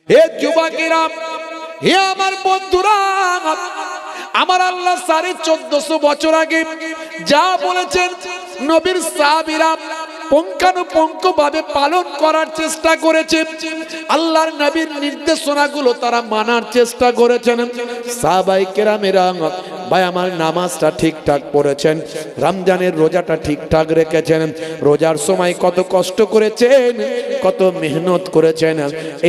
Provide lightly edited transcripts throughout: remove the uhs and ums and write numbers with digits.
হে যুবকেরা, হে আমার বন্ধুরা, আমার আল্লাহ 1450 বছর আগে যা বলেছেন নবীর সাহাবীরা পুঙ্খানুপুঙ্খভাবে পালন করার চেষ্টা করেছে। আল্লাহর নবীর নির্দেশনাগুলো তারা মানার চেষ্টা করেছেন। সাহাবায়ে কেরামেরা ভাই আমার নামাজটা ঠিকঠাক পড়েছেন, রমজানের রোজাটা ঠিকঠাক রেখেছেন, রোজার সময় কত কষ্ট করেছেন, কত মেহনত করেছেন।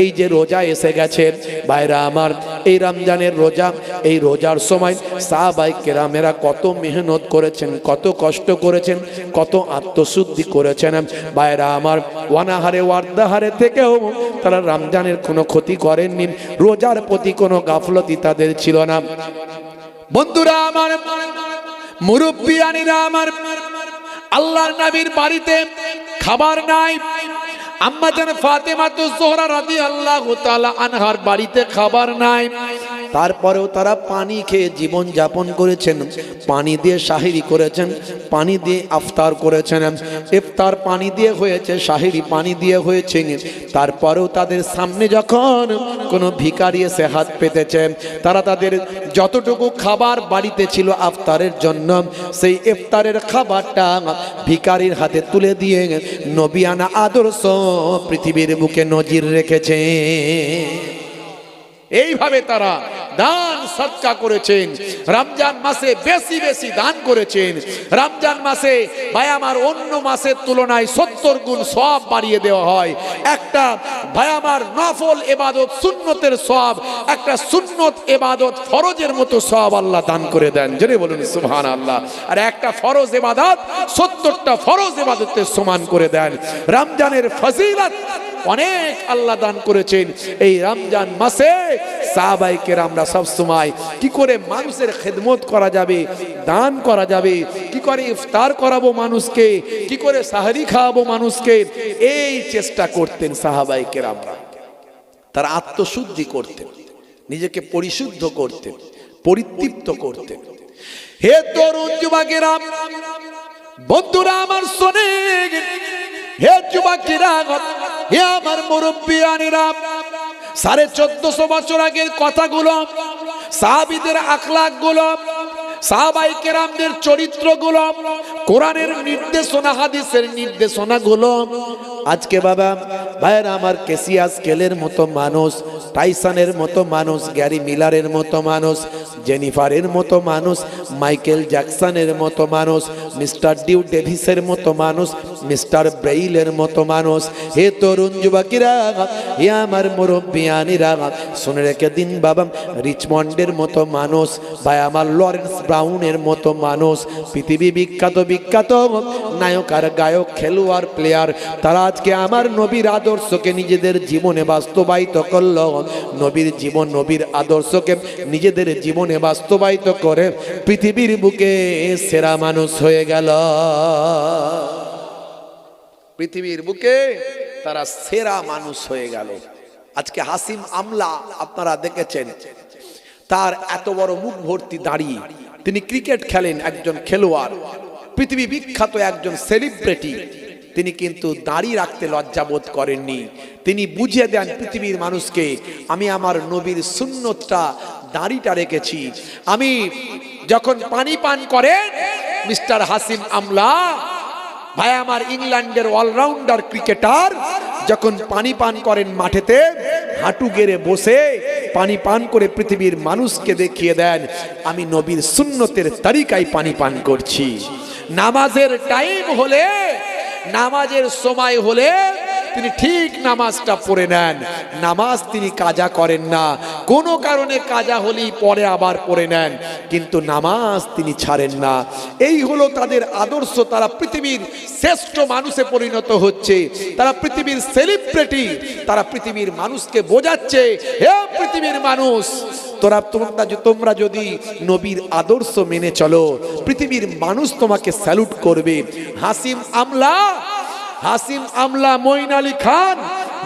এই যে রোজা এসে গেছে ভাইরা আমার, এই রমজানের রোজা, এই রোজার সময় সাহাবায়ে কেরামেরা কত মেহনত করেছেন, কত কষ্ট করেছেন, কত আত্মশুদ্ধি করেছেন ভাইরা আমার। ওয়ানাহারে ওয়ার্দাহারে থেকেও তারা রমজানের কোনো ক্ষতি করেননি, রোজার প্রতি কোনো গাফলতি তাদের ছিল না। বন্ধুরা আমার, মুরব্বিয়ানিরা আমার, আল্লাহর নবীর বাড়িতে খাবার নাই। আম্মা জান ফাতেমাতুজ জোহরা রাদিয়াল্লাহু তাআলা আনহার বাড়িতে খাবার নাই, তারপরেও তারা পানি খেয়ে জীবন যাপন করেছেন। পানি দিয়ে সাহিরি করেছেন, পানি দিয়ে ইফতার করেছেন। ইফতার পানি দিয়ে হয়েছে, সাহিরি পানি দিয়ে হয়েছে। তারপরেও তাদের সামনে যখন কোনো ভিখারি এসে হাত পেতেছে, তারা তাদের যতটুকু খাবার বাড়িতে ছিল ইফতারের জন্য, সেই ইফতারের খাবারটা ভিখারির হাতে তুলে দিয়ে নবিয়ানা আদর্শ পৃথিবীর বুকে নজির রেখেছে। এইভাবে তারা দান সদকা করেছেন। রমজান মাসে বেশি বেশি দান করেছেন। রমজান মাসে ভাই আমার অন্য মাসের তুলনায় 70 গুণ সওয়াব বাড়িয়ে দেওয়া হয়। একটা ভাই আমার নফল ইবাদত সুন্নতের সওয়াব, একটা সুন্নত ইবাদত ফরজের মতো সওয়াব আল্লাহ দান করে দেন। জোরে বলুন সুবহানাল্লাহ। আর একটা ফরজ ইবাদত 70টা ফরজ ইবাদতের সমান করে দেন। রমজানের ফজিলত অনেক আল্লাহ দান করেছেন। এই রমজান মাসে সাহাবায়ে কেরামরা সব সময় কি করে মানুষের খেদমত করা যাবে, দান করা যাবে, কি করে ইফতার করাবো মানুষকে, কি করে সাহরি খাওয়াবো মানুষকে, এই চেষ্টা করতেন সাহাবায়ে কেরামরা। তারা আত্মশুদ্ধি করতেন, নিজেকে পরিশুদ্ধ করতেন, পরিতৃপ্ত করতেন। হে তরুণ যুবকেরা, বন্ধুরা আমার শোনেন, হে যুবকেরা, হে আমার মুরব্বিয়ানিরা, 1450 বছর আগের কথাগুলো, সাহাবীদের আখলাকগুলো, সাহাবায়ে কেরামদের চরিত্রগুলো, কোরআনের নির্দেশনা, হাদিসের নির্দেশনাগুলো আজকে বাবা ভাইরা আমার কেসিয়াস কেলের মতো মানুষ, টাইসনের মতো মানুষ, গ্যারি মিলারের মতো মানুষ, জেনিফারের মতো মানুষ, মাইকেল জ্যাকসনের মতো মানুষ, মিস্টার ডিউ ডেভিসের মতো মানুষ, মিস্টার ব্রেইলের মতো মানুষ। হে তরুণ যুবকেরা, হে আমার মুরব্বিয়ানিরা, শুনে রেখে দিন বাবা, রিচমন্ডের মতো মানুষ, ভাই আমার লরেন্স ব্রাউনের মতো মানুষ, পৃথিবী বিখ্যাত বিখ্যাত নায়ক আর গায়ক, খেলোয়াড়, প্লেয়ার, তারা আজকে আমার নবীর আদর্শকে নিজেদের জীবনে বাস্তবায়িত করল। নবীর জীবন, নবীর আদর্শকে নিজেদের জীবনে বাস্তবায়িত করে পৃথিবীর বুকে সেরা মানুষ হয়ে গেল। পৃথিবীর বুকে তারা সেরা মানুষ হয়ে গেল। আজকে হাসিম আমলা আপনারা দেখেছেন, তার এত বড় মুখ ভর্তি দাড়ি, তিনি ক্রিকেট খেলেন, একজন খেলোয়াড়, পৃথিবী বিখ্যাত একজন সেলিব্রিটি। তিনি কিন্তু দাড়ি রাখতে লজ্জাবোধ করেননি। তিনি বুঝিয়ে দেন পৃথিবীর মানুষকে, আমি আমার নবীর সুন্নতটা, দাড়িটা রেখেছি। আমি যখন পানি পান করেন মিস্টার হাসিম আমলা, ভাই আমার ইংল্যান্ডের অলরাউন্ডার ক্রিকেটার, যখন পানি পান করেন মাঠেতে, হাঁটু গেড়ে বসে পানি পান করে পৃথিবীর মানুষকে দেখিয়ে দেন, আমি নবীর সুন্নতের তরিকায় পানি পান করছি। নামাজের টাইম হলে, নামাজের সময় হলে তিনি ঠিক নামাজটা পড়ে নেন। নামাজ তিনি কাজা করেন না, কোনো কারণে কাজা হলেই পরে আবার পড়ে নেন, কিন্তু নামাজ তিনি ছাড়েন না। এই হলো তাদের আদর্শ। তারা পৃথিবীর শ্রেষ্ঠ মানুষে পরিণত হচ্ছে, তারা পৃথিবীর সেলিব্রিটি, তারা পৃথিবীর মানুষকে বোঝাচ্ছে, হে পৃথিবীর মানুষ, তোমরা যদি নবীর আদর্শ মেনে চলো, পৃথিবীর মানুষ তোমাকে স্যালুট করবে। হাসিম আমলা মঈন আলী খান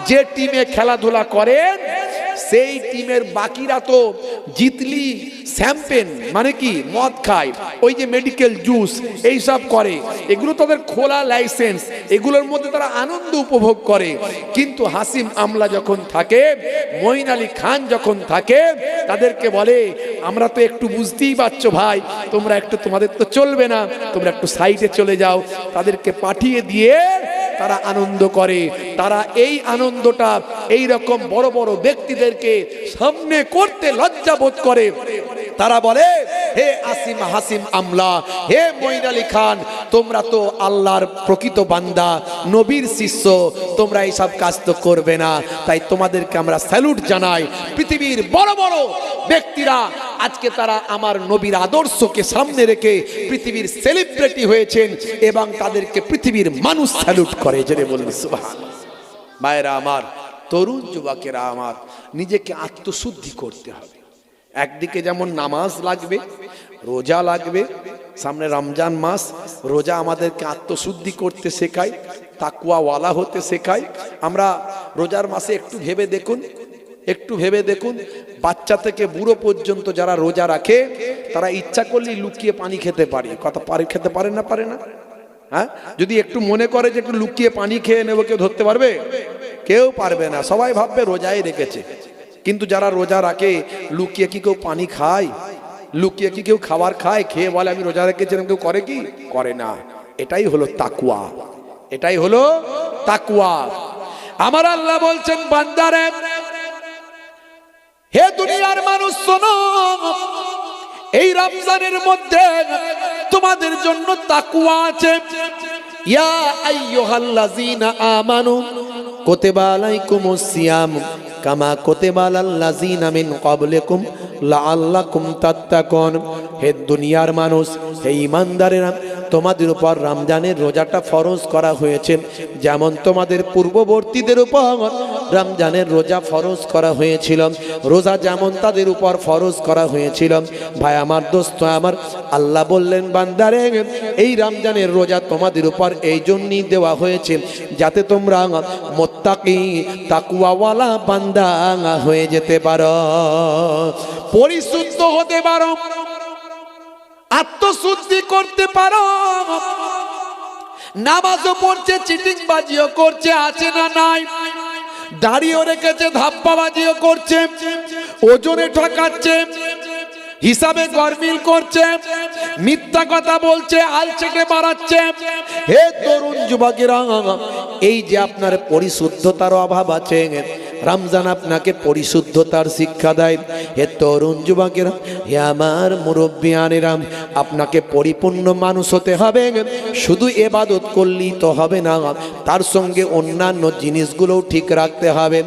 যে টিমে খেলাধুলা করেন, সেই টিমের বাকিরা তো জিতলি শ্যাম্পেন মানে কি মদ খায়, ওই যে মেডিকেল জুস এইসব করে, এগুলো তাদের খোলা লাইসেন্স, এগুলোর মধ্যে তারা আনন্দ উপভোগ করে। কিন্তু হাসিম আমলা যখন থাকে, মঈন আলী খান যখন থাকে, তাদেরকে বলে আমরা তো একটু বুঝতেই পারছো ভাই, তোমরা একটু, তোমাদের তো চলবে না, তোমরা একটু সাইডে চলে যাও। তাদেরকে পাঠিয়ে দিয়ে তারা আনন্দ করে। তারা এই আনন্দটা এই রকম বড় বড় ব্যক্তিদেরকে সামনে করতে লজ্জা বোধ করে। তারা বলে, হে হাসিম আমলা, হে মঈন আলী খান, তোমরা তো আল্লাহর প্রকৃত বান্দা, নবীর শিষ্য, তোমরা এইসব কাজ তো করবে না, তাই তোমাদেরকে আমরা স্যালুট জানাই। পৃথিবীর বড় বড় ব্যক্তিরা আজকে তারা আমার নবীর আদর্শকে সামনে রেখে পৃথিবীর সেলিব্রিটি হয়েছেন এবং তাদেরকে পৃথিবীর মানুষ স্যালুট করে। জেনে বলবি সুবহানাল্লাহ। ভাইরা আমার, তরুণ যুবকেরা আমার, নিজেকে আত্মশুদ্ধি করতে হবে। একদিকে যেমন নামাজ লাগবে, রোজা লাগবে, সামনে রমজান মাস, রোজা আমাদেরকে আত্মশুদ্ধি করতে শেখায়, তাকওয়াওয়ালা হতে শেখায়। আমরা রোজার মাসে একটু ভেবে দেখুন, একটু ভেবে দেখুন, বাচ্চা থেকে বুড়ো পর্যন্ত যারা রোজা রাখে, তারা ইচ্ছা করলেই লুকিয়ে পানি খেতে পারে। কথা পারে, খেতে পারে না? পারে না? হ্যাঁ, যদি একটু মনে করে যে একটু লুকিয়ে পানি খেয়ে নেবো, কেউ ধরতে পারবে? কেউ পারবে না। সবাই ভাববে রোজাই রেখেছে। কিন্তু যারা রোজা রাখে, লুকিয়ে কি কেউ পানি খায়? লুকিয়ে কি কেউ খাবার খায়? খেয়ে বলে আমি রোজা রেখেছিলাম, কেউ করে কি? করে না। এটাই হলো তাকওয়া, এটাই হলো তাকওয়া। আমার আল্লাহ বলছেন, বান্দারে, হে দুনিয়ার মানুষ শোনো, এই রমজানের মধ্যে তোমাদের জন্য তাকওয়া আছে। ইয়া আইয়ুহাল্লাযীনা আমানু কুতিবা আলাইকুমুস সিয়াম কামা কুতিবা আলাল্লাযীনা মিন ক্বাবলিকুম লাআল্লাকুম তাত্তাকুন। হে দুনিয়ার মানুষ, হে ঈমানদারেরা, তোমাদের উপর রমজানের রোজাটা ফরজ করা হয়েছে, যেমন তোমাদের পূর্ববর্তীদের উপর রমজানের রোজা ফরজ করা হয়েছিল। রোজা যেমন তাদের উপর ফরজ করা হয়েছিল। ভাই আমার, দোস্ত আমার, আল্লাহ বললেন, বান্দারে, এই রমজানের রোজা তোমাদের উপর এই জন্যই দেওয়া হয়েছে যাতে তোমরা মুত্তাকি, তাকওয়াওয়ালা বান্দা হয়ে যেতে পারো, পরিশুদ্ধ হতে পারো, আত্মশুদ্ধি করতে পারো। নামাজও পড়ছে, চিটিং বাজিও করছে, আছে না নাই? দাড়িও রেখেছে, ধাপ্পাবাজিও করছে, ওজনে ঠকাচ্ছে, হিসাবে গরমিল করছে, মিথ্যা কথা বলছে, আলচেটে বাড়াচ্ছে। হে তরুণ যুবকেরা, এই যে আপনার পরিশুদ্ধতার অভাব আছে, রমজান আপনাকে পরিশুদ্ধতার শিক্ষা দেয়। হে তরুণ যুবকেরা, হে আমার মুরব্বিয়ানেরা, আপনাকে পরিপূর্ণ মানুষ হতে হবে। শুধু ইবাদত করলেই তো হবে না, তার সঙ্গে অন্যান্য জিনিসগুলোও ঠিক রাখতে হবে।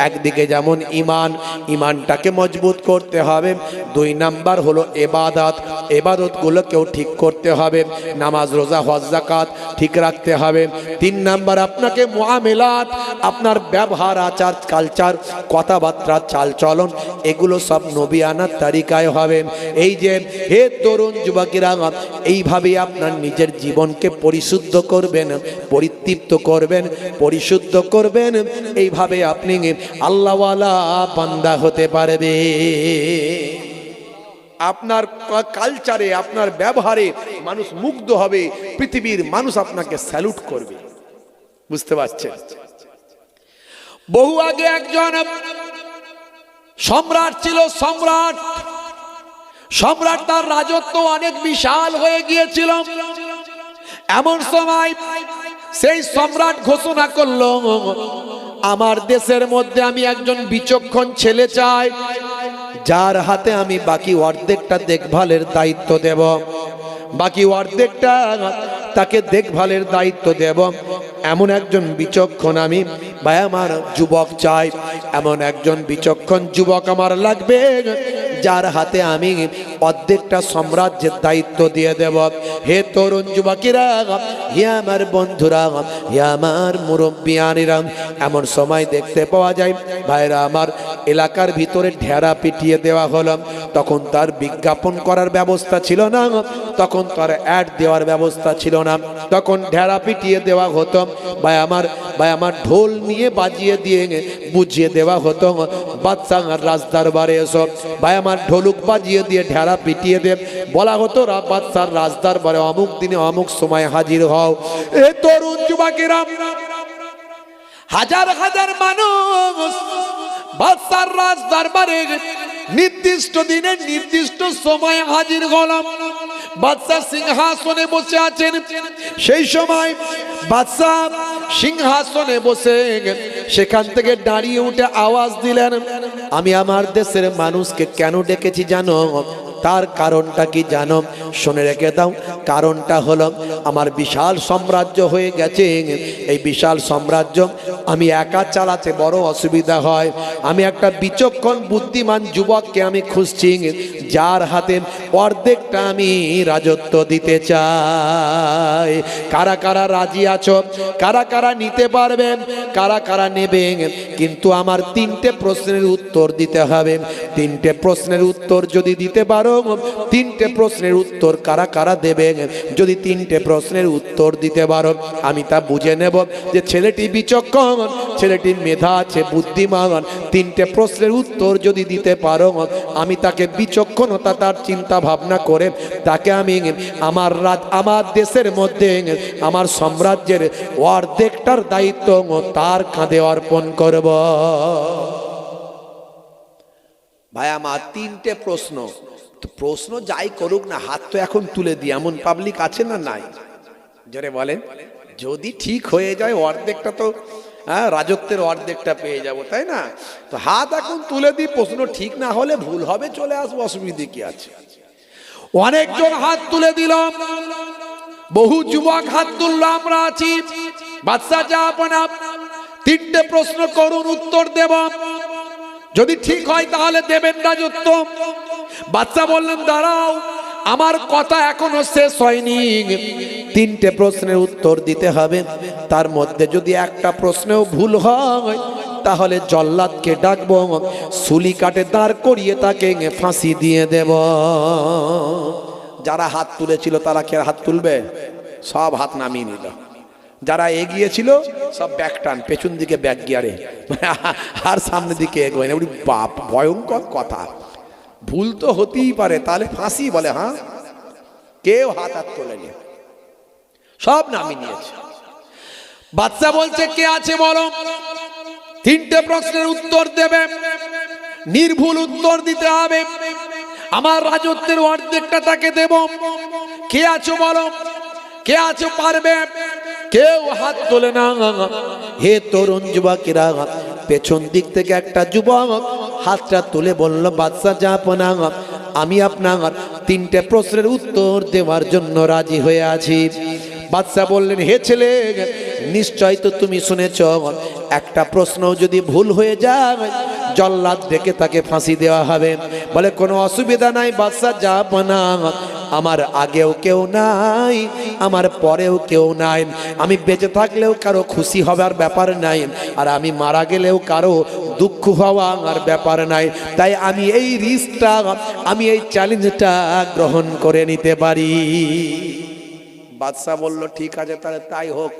একদিকে যেমন ঈমান, ঈমানটাকে মজবুত করতে হবে। 2 নাম্বার হলো ইবাদত, ইবাদতগুলোকেও ঠিক করতে হবে। নামাজ, রোজা, হজ, যাকাত ঠিক রাখতে হবে। 3 নাম্বার আপনাকে মুআমেলাত, আপনার ব্যবহার, আচার, কালচার, কথাবার্তা, চালচলন, এগুলো সব নবিয়ানার তারিকায় হবে। এই যে হে তরুণ যুবকেরা, এইভাবে আপনার নিজের জীবনকে পরিশুদ্ধ করবেন, পরিতৃপ্ত করবেন, পরিশুদ্ধ করবেন। এইভাবে আপনি আল্লাহওয়ালা বান্দা হতে পারবে। আপনার কালচারে, আপনার ব্যবহারে মানুষ মুগ্ধ হবে, পৃথিবীর মানুষ আপনাকে স্যালুট করবে। বুঝতে পারছেন? বহু আগে একজন সম্রাট ছিল, সম্রাট তার রাজত্ব অনেক বিশাল হয়ে গিয়েছিল। এমন সময় সেই সম্রাট ঘোষণা করলো, আমার দেশের মধ্যে আমি একজন বিচক্ষণ ছেলে চাই, যার হাতে আমি বাকি অর্ধেকটা দেখভালের দায়িত্ব দেব, বাকি অর্ধেকটা তাকে দেখভালের দায়িত্ব দেব। এমন একজন বিচক্ষণ আমি, ভাই আমার, যুবক চাই। এমন একজন বিচক্ষণ যুবক আমার লাগবে, যার হাতে আমি অর্ধেকটা সাম্রাজ্যের দায়িত্ব দিয়ে দেব। হে তরুণ যুবকেরা, হে আমার বন্ধুরা, হে আমার মুরব্বিয়ানেরা, এমন সময় দেখতে পাওয়া যায়, ভাইরা আমার, এলাকার ভিতরে ঢেরা পিটিয়ে দেওয়া হলো। তখন তার বিজ্ঞাপন করার ব্যবস্থা ছিল না, তখন তার অ্যাড দেওয়ার ব্যবস্থা ছিল না, তখন ঢেড়া পিটিয়ে দেওয়া হতো, ভাই আমার ঢোল নিয়ে বাজিয়ে দিয়ে বুঝিয়ে দেওয়া হতো, বাদশাহ রাজদরবারে এসো, ভাই আমার ঢোলুক বাজিয়ে দিয়ে ঢেড়া পিটিয়ে দে, বলা হতো বাদশার রাজদরবারে অমুক দিনে অমুক সময় হাজির হও। এ তরুণ যুবকেরা, হাজার হাজার মানুষ বাদশার রাজদরবারে নির্দিষ্ট দিনে নির্দিষ্ট সময় হাজির হলাম। বাদশা সিংহাসনে বসে আছেন, সেই সময় বাদশা সিংহাসনে বসে সেখান থেকে দাঁড়িয়ে উঠে আওয়াজ দিলেন, আমি আমার দেশের মানুষকে কেন ডেকেছি জানো? তার কারণটা কি জানো? শুনে রেখে দাও। কারণটা হলো আমার বিশাল সাম্রাজ্য হয়ে গেছে, এই বিশাল সাম্রাজ্য আমি একা চালাতে বড় অসুবিধা হয়। আমি একটা বিচক্ষণ বুদ্ধিমান যুবককে আমি খুঁজছি, যার হাতে অর্ধেকটা আমি রাজত্ব দিতে চাই। কারা কারা রাজি আছো? কারা কারা নিতে পারবেন? কারা কারা নেবেন? কিন্তু আমার 3টে প্রশ্নের উত্তর দিতে হবে। 3টে প্রশ্নের উত্তর যদি দিতে পারো, 3টে প্রশ্নের উত্তর কারা কারা দেবেন? যদি 3টে প্রশ্নের উত্তর দিতে পারো, আমি তা বুঝে নেব যে ছেলেটি বিচক্ষণ, ছেলেটি মেধা আছে, বুদ্ধিমান। 3টে প্রশ্নের উত্তর যদি দিতে পারো, আমি তাকে বিচক্ষণতা তার চিন্তা ভাবনা করে তাকে আমি আমার দেশের মধ্যে আমার সাম্রাজ্যের অর্ধেকটার দায়িত্ব তার কাঁধে অর্পণ করব। ভাই আমার 3টে প্রশ্ন, তো প্রশ্ন যাই করুক না, হাত তো এখন তুলে দিই, এমন পাবলিক আছে না নাই? জোরে বলেন। যদি ঠিক হয়ে যায় অর্ধেকটা তো রাজত্বের অর্ধেকটা পেয়ে যাব, তাই না? তো হাত এখন তুলে দিই, প্রশ্ন ঠিক না হলে ভুল হবে, চলে আসবো, অসুবিধে কি আছে? অনেকজন হাত তুলে দিলাম, বহু যুবক হাত তুলল, আমরা আছি। বাদশা যা আপনা 3টে প্রশ্ন করুন, উত্তর দেব, যদি ঠিক হয় তাহলে দেবেন রাজত্ব। বাদশা বললেন, দাঁড়াও, আমার কথা এখনো শেষ হয়নি। 3টে প্রশ্নের উত্তর দিতে হবে, তার মধ্যে যদি একটা প্রশ্নেও ভুল হয় তাহলে জল্লাদকে ডাকবো, সুলি কাটে দাঁড় করিয়ে তাকে ফাঁসি দিয়ে দেব। যারা হাত তুলেছিল তারা কি হাত তুলবে? সব হাত নামিয়ে নিল। যারা এগিয়েছিল সব ব্যাক টান, পেছন দিকে ব্যাক গিয়ারে, আর সামনে দিকে এগোয় না। বাপ, ভয়ঙ্কর কথা। ভুল তো হতেই পারে, তাহলে ফাঁসি বলে? হ্যাঁ, কেউ হাত তোলেনি, সব নামিয়ে নিয়েছে। বাদশা বলছে, কে আছে বলো? 3টে প্রশ্নের উত্তর দেবে, নির্ভুল উত্তর দিতে হবে, আমার রাজত্বের অর্ধেকটা তাকে দেব। কে আছো বলো? কে আছো পারবে? কেউ হাত তোলে না। হে তরুণ যুবকেরা, পেছন দিক থেকে একটা যুবক হাতটা তুলে বলল, বাদশা জাহাপনা, আমি আপনার 3টে প্রশ্নের উত্তর দেওয়ার জন্য রাজি হয়ে আছি। বাদশা বললেন, হে ছেলে, নিশ্চয় তো তুমি শুনেছ, একটা প্রশ্ন যদি ভুল হয়ে যায় জল্লাদ ডেকে তাকে ফাঁসি দেওয়া হবে। বলে, কোনো অসুবিধা নাই বাদশা জাহাপনা, আমার আগেও কেউ নাই, আমার পরেও কেউ নাই। আমি বেঁচে থাকলেও কারো খুশি হবার ব্যাপার নাই, আর আমি মারা গেলেও কারো দুঃখ হওয়ার ব্যাপার নাই। তাই আমি এই রিস্কটা, আমি এই চ্যালেঞ্জটা গ্রহণ করে নিতে পারি। বাদশা বলল, ঠিক আছে, তাহলে তাই হোক।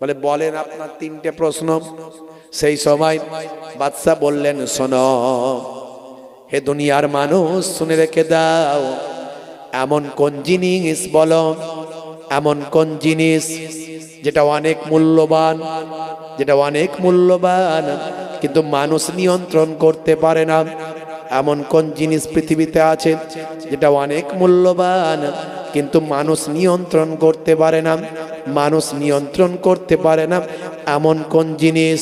বলে, বলেন আপনার 3টে প্রশ্ন। সেই সময় বাদশা বললেন, শোনো হে দুনিয়ার মানুষ, শুনে রেখে দাও, এমন কোন জিনিস বলো, এমন কোন জিনিস যেটা অনেক মূল্যবান, যেটা অনেক মূল্যবান কিন্তু মানুষ নিয়ন্ত্রণ করতে পারে না। এমন কোন জিনিস পৃথিবীতে আছে যেটা অনেক মূল্যবান কিন্তু মানুষ নিয়ন্ত্রণ করতে পারে না, মানুষ নিয়ন্ত্রণ করতে পারে না, এমন কোন জিনিস?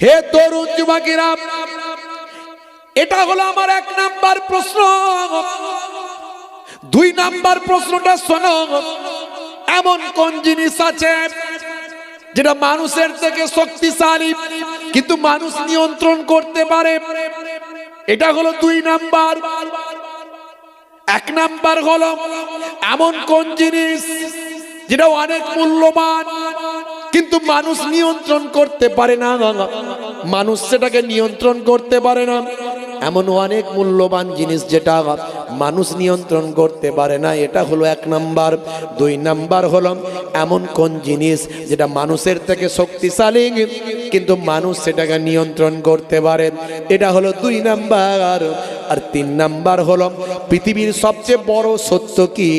হে তরুণ যুবকেরা, এটা হলো আমার 1 নাম্বার প্রশ্ন। 2 নাম্বার প্রশ্নটা শোনো, এমন কোন জিনিস আছে যেটা মানুষের থেকে শক্তিশালী কিন্তু মানুষ নিয়ন্ত্রণ করতে পারে? এটা হলো 2 নাম্বার। 1 নাম্বার হলো এমন কোন জিনিস যেটা অনেক মূল্যবান কিন্তু মানুষ নিয়ন্ত্রণ করতে পারে না। মানুষ সেটাকে নিয়ন্ত্রণ করতে পারে না। এমন অনেক মূল্যবান জিনিস যেটা মানুষ নিয়ন্ত্রণ করতে পারে না, এটা হলো 1 নাম্বার। 2 নাম্বার হলো এমন কোন জিনিস যেটা মানুষের থেকে শক্তিশালী কিন্তু মানুষ সেটাকে নিয়ন্ত্রণ করতে পারে, এটা হলো 2 নাম্বার। আর 3 নাম্বার হলো পৃথিবীর সবচেয়ে বড় সত্য কি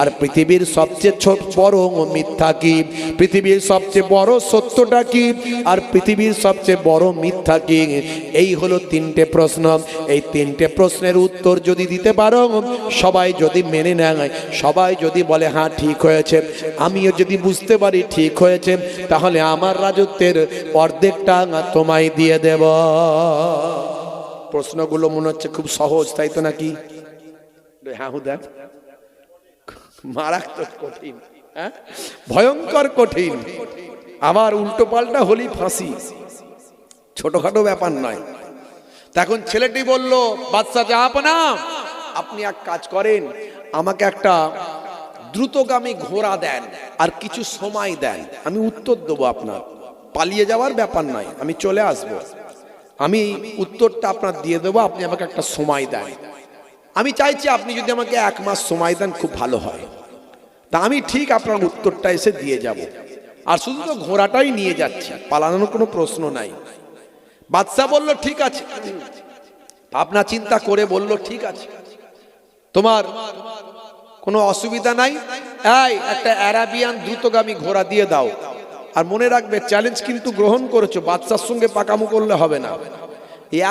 আর পৃথিবীর সবচেয়ে বড় মিথ্যা কি, পৃথিবীর সবচেয়ে বড় সত্যটা কি আর পৃথিবীর সবচেয়ে বড় মিথ্যা কি। এই হলো 3টে প্রশ্ন। এই 3টে প্রশ্নের উত্তর যদি দিতে পারো, সবাই যদি মেনে নেয়, সবাই যদি বলে হ্যাঁ ঠিক হয়েছে, আমিও যদি বুঝতে পারি ঠিক হয়েছে, তাহলে আমার রাজত্বের অর্ধেকটা তোমায় দিয়ে দেব। প্রশ্নগুলো মনে হচ্ছে খুব সহজ, তাই তো নাকি? হ্যাঁ হুদা মারাত্মক কঠিন, ভয়ঙ্কর কঠিন। আবার উল্টো পাল্টা হলি ফাঁসি, ছোটখাটো ব্যাপার নয়। তখন ছেলেটি বলল, বাদশা জাহাপনা আপনি এক কাজ করেন, আমাকে একটা দ্রুতগামী ঘোড়া দেন আর কিছু সময় দেন, আমি উত্তর দেবো আপনার। পালিয়ে যাওয়ার ব্যাপার নয়, আমি চলে আসব, আমি উত্তরটা আপনার দিয়ে দেবো, আপনি আমাকে একটা সময় দেন। আমি চাইছি আপনি যদি আমাকে 1 মাস সময় দেন খুব ভালো হয়, তা আমি ঠিক আপনার উত্তরটা এসে দিয়ে যাব। আর শুধু তো ঘোড়াটাই নিয়ে যাচ্ছি, পালানোর কোনো প্রশ্ন নাই। বাদশা বলল ঠিক আছে, আপনার চিন্তা করে বলল ঠিক আছে, তোমার কোনো অসুবিধা নাই, এই একটা আরাবিয়ান দ্রুতগামী ঘোড়া দিয়ে দাও। আর মনে রাখবে চ্যালেঞ্জ কিন্তু গ্রহণ করেছো, বাদশার সঙ্গে পাকামো করলে হবে না।